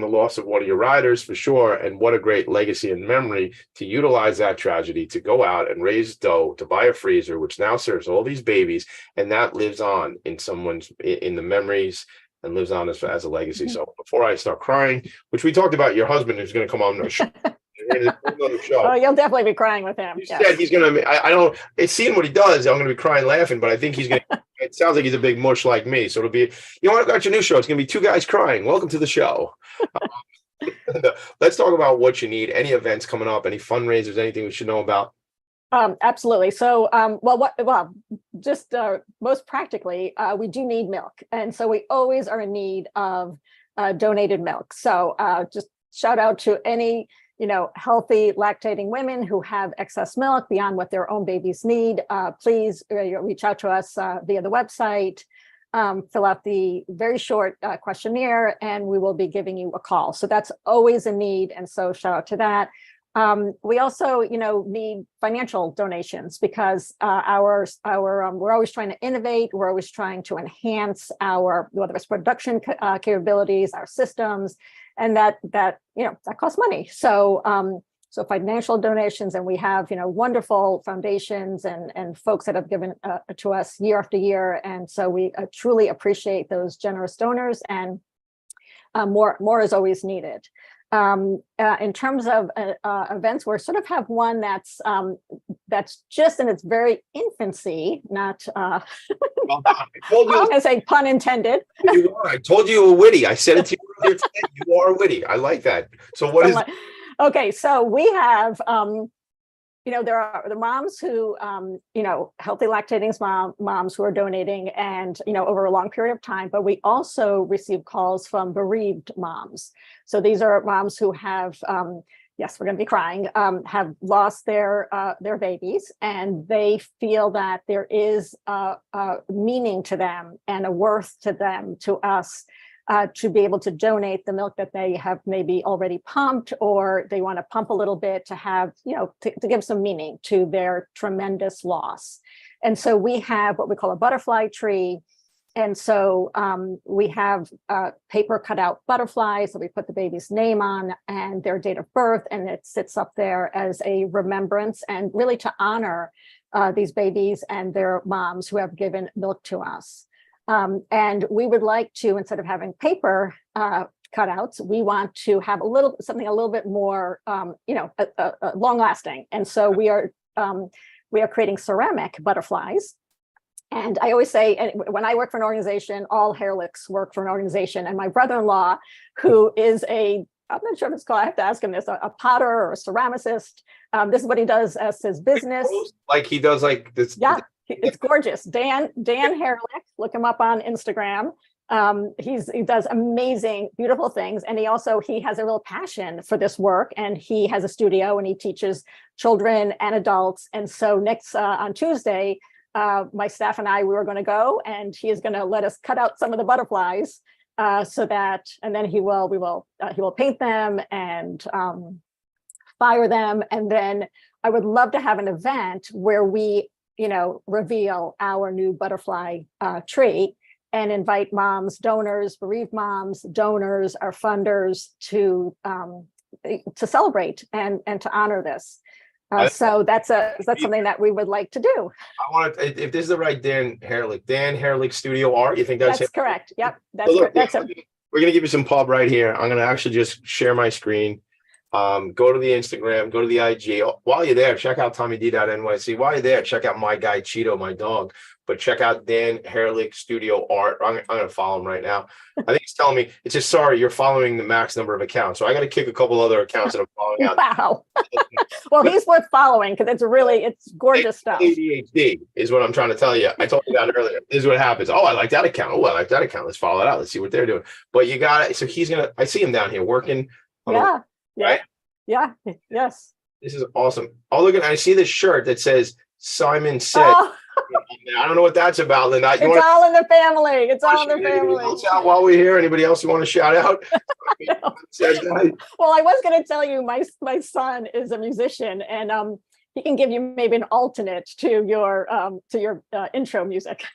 [SPEAKER 1] loss of one of your riders for sure. And what a great legacy and memory to utilize that tragedy to go out and raise dough to buy a freezer, which now serves all these babies. And that lives on in the memories and lives on as a legacy. So before I start crying, which we talked about, your husband is going to come on the show.
[SPEAKER 2] Oh, you'll definitely be crying with him.
[SPEAKER 1] He said he's going to, I don't, it's seeing what he does. I'm going to be crying laughing, but I think he's going to, it sounds like he's a big mush like me. So it'll be, I've got your new show. It's going to be two guys crying. Welcome to the show. Let's talk about what you need. Any events coming up, any fundraisers, anything we should know about?
[SPEAKER 2] Absolutely. So, most practically, we do need milk. And so we always are in need of donated milk. So just shout out to any, healthy lactating women who have excess milk beyond what their own babies need. Please reach out to us via the website, fill out the very short questionnaire, and we will be giving you a call. So that's always a need. And so shout out to that. We also, need financial donations because we're always trying to innovate. We're always trying to enhance whether it's production capabilities, our systems, and that costs money. So, so financial donations, and we have, wonderful foundations and folks that have given to us year after year. And so we truly appreciate those generous donors, and more is always needed. In terms of events, we sort of have one that's just in its very infancy, not I'm going to say pun intended.
[SPEAKER 1] I told you were witty. I said it to you earlier today. You are witty. I like that. So what is?
[SPEAKER 2] Okay, so we have there are the moms who healthy lactating moms who are donating, and over a long period of time, but we also receive calls from bereaved moms. So these are moms who have yes, we're going to be crying, have lost their babies, and they feel that there is a meaning to them and a worth to them, to us, to be able to donate the milk that they have maybe already pumped, or they want to pump a little bit to have, to give some meaning to their tremendous loss. And so we have what we call a butterfly tree. And so we have paper cutout butterflies that we put the baby's name on and their date of birth, and it sits up there as a remembrance and really to honor these babies and their moms who have given milk to us. And we would like to, instead of having paper cutouts, we want to have something a little bit more, long lasting. And so we are creating ceramic butterflies. And I always say, when I work for an organization, all Harelicks work for an organization. And my brother-in-law, who is I'm not sure if it's called, I have to ask him this, a potter or a ceramicist. This is what he does as his business.
[SPEAKER 1] Like he does like this.
[SPEAKER 2] Yeah. It's gorgeous. Dan Harelick, look him up on Instagram. He does amazing, beautiful things. And he has a real passion for this work, and he has a studio and he teaches children and adults. And so next on Tuesday, my staff and we were going to go, and he is going to let us cut out some of the butterflies and then he will paint them and fire them. And then I would love to have an event where we reveal our new butterfly tree and invite moms, donors, bereaved moms, donors, our funders to celebrate and to honor this. So that's something that we would like to do.
[SPEAKER 1] I want to, if this is the right Dan Harelick Studio Art, you think that's
[SPEAKER 2] correct? Yep, that's correct.
[SPEAKER 1] We're going to give you some pub right here. I'm going to actually just share my screen. Go to the Instagram, go to the IG. While you're there, check out TommyD.NYC. While you're there, check out my guy Cheeto, my dog. But check out Dan Harelick Studio Art. I'm going to follow him right now. I think he's telling me, it's just, sorry, you're following the max number of accounts. So I got to kick a couple other accounts that I'm following out.
[SPEAKER 2] Wow. Well, he's worth following because it's gorgeous stuff.
[SPEAKER 1] ADHD is what I'm trying to tell you. I told you that earlier. This is what happens. Oh, I like that account. Oh, I like that account. Let's follow it out. Let's see what they're doing. But you got it. So I see him down here working.
[SPEAKER 2] Yeah.
[SPEAKER 1] Right.
[SPEAKER 2] Yeah. Yes.
[SPEAKER 1] This is awesome. Oh, look at, I see this shirt that says Simon said.
[SPEAKER 2] Oh,
[SPEAKER 1] I don't know what that's about, Linda.
[SPEAKER 2] it's all in the family. It's all in the family.
[SPEAKER 1] Else out while we're here? Anybody else you want to shout out?
[SPEAKER 2] Well, I was going to tell you, my son is a musician, and he can give you maybe an alternate to your intro music.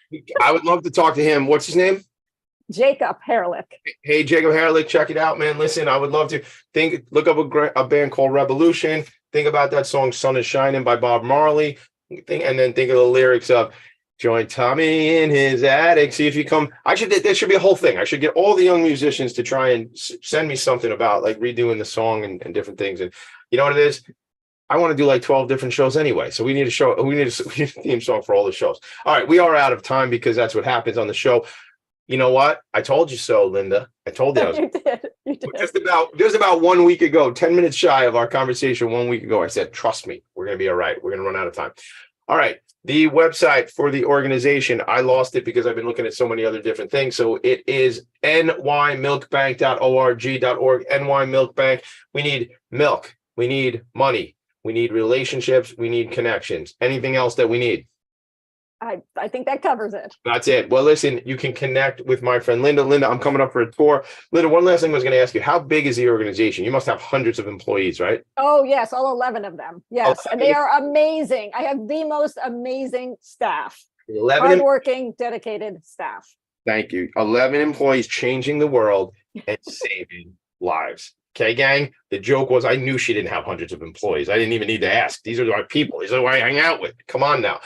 [SPEAKER 1] I would love to talk to him. What's his name?
[SPEAKER 2] Jacob Harelick.
[SPEAKER 1] Hey, Jacob Harelick, check it out, man. Listen, I would love to look up a band called Revolution. Think about that song "Sun Is Shining" by Bob Marley. And then think of the lyrics of "Join Tommy in his attic." See if you come. There should be a whole thing. I should get all the young musicians to try and send me something about like redoing the song and different things. And you know what it is? I want to do like 12 different shows anyway. So we need a theme song for all the shows. All right, we are out of time because that's what happens on the show. You know what? I told you so, Linda. I told you.
[SPEAKER 2] You did.
[SPEAKER 1] Just about 1 week ago, 10 minutes shy of our conversation 1 week ago, I said, trust me, we're going to be all right. We're going to run out of time. All right. The website for the organization, I lost it because I've been looking at so many other different things. So it is nymilkbank.org.org, NY Milk Bank. We need milk. We need money. We need relationships. We need connections. Anything else that we need?
[SPEAKER 2] I think that covers it.
[SPEAKER 1] That's it. Well, listen, you can connect with my friend Linda. Linda, I'm coming up for a tour. Linda, one last thing I was going to ask you. How big is the organization? You must have hundreds of employees, right?
[SPEAKER 2] Oh, yes. All 11 of them. Yes. And they are amazing. I have the most amazing staff.
[SPEAKER 1] 11
[SPEAKER 2] hardworking, dedicated staff.
[SPEAKER 1] Thank you. 11 employees changing the world and saving lives. Okay, gang. The joke was I knew she didn't have hundreds of employees. I didn't even need to ask. These are my people. These are who I hang out with. Come on now.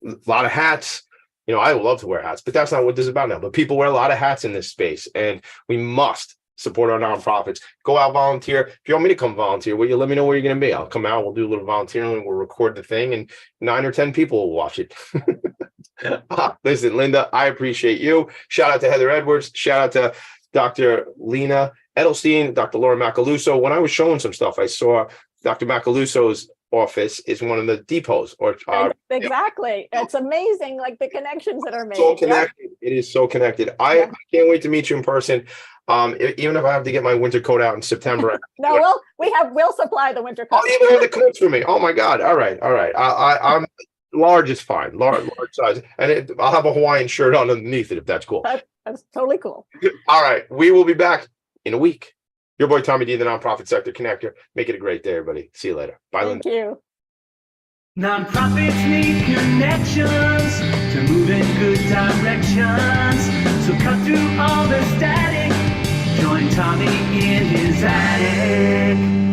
[SPEAKER 1] A lot of hats. You know, I love to wear hats, but that's not what this is about now. But people wear a lot of hats in this space, and we must support our nonprofits. Go out, volunteer. If you want me to come volunteer, will you let me know where you're going to be? I'll come out. We'll do a little volunteering. We'll record the thing, and 9 or 10 people will watch it. Listen, Linda, I appreciate you. Shout out to Heather Edwards. Shout out to Dr. Lena Edelstein, Dr. Laura Macaluso. When I was showing some stuff, I saw Dr. Macaluso's office is one of the depots.
[SPEAKER 2] Exactly. It's amazing, like the connections that are made.
[SPEAKER 1] So connected. It is so connected. I can't wait to meet you in person. Even if I have to get my winter coat out in September.
[SPEAKER 2] No, we'll supply the winter coat.
[SPEAKER 1] Oh, you even have the coats for me. Oh my God. All right. I'm large is fine. Large size. And I'll have a Hawaiian shirt on underneath it if that's cool.
[SPEAKER 2] That's totally cool.
[SPEAKER 1] All right. We will be back in a week. Your boy Tommy D, the Nonprofit Sector Connector. Make it a great day, everybody. See you later. Bye, Linda.
[SPEAKER 2] Thank you.
[SPEAKER 7] Nonprofits need connections to move in good directions. So cut through all the static. Join Tommy in his attic.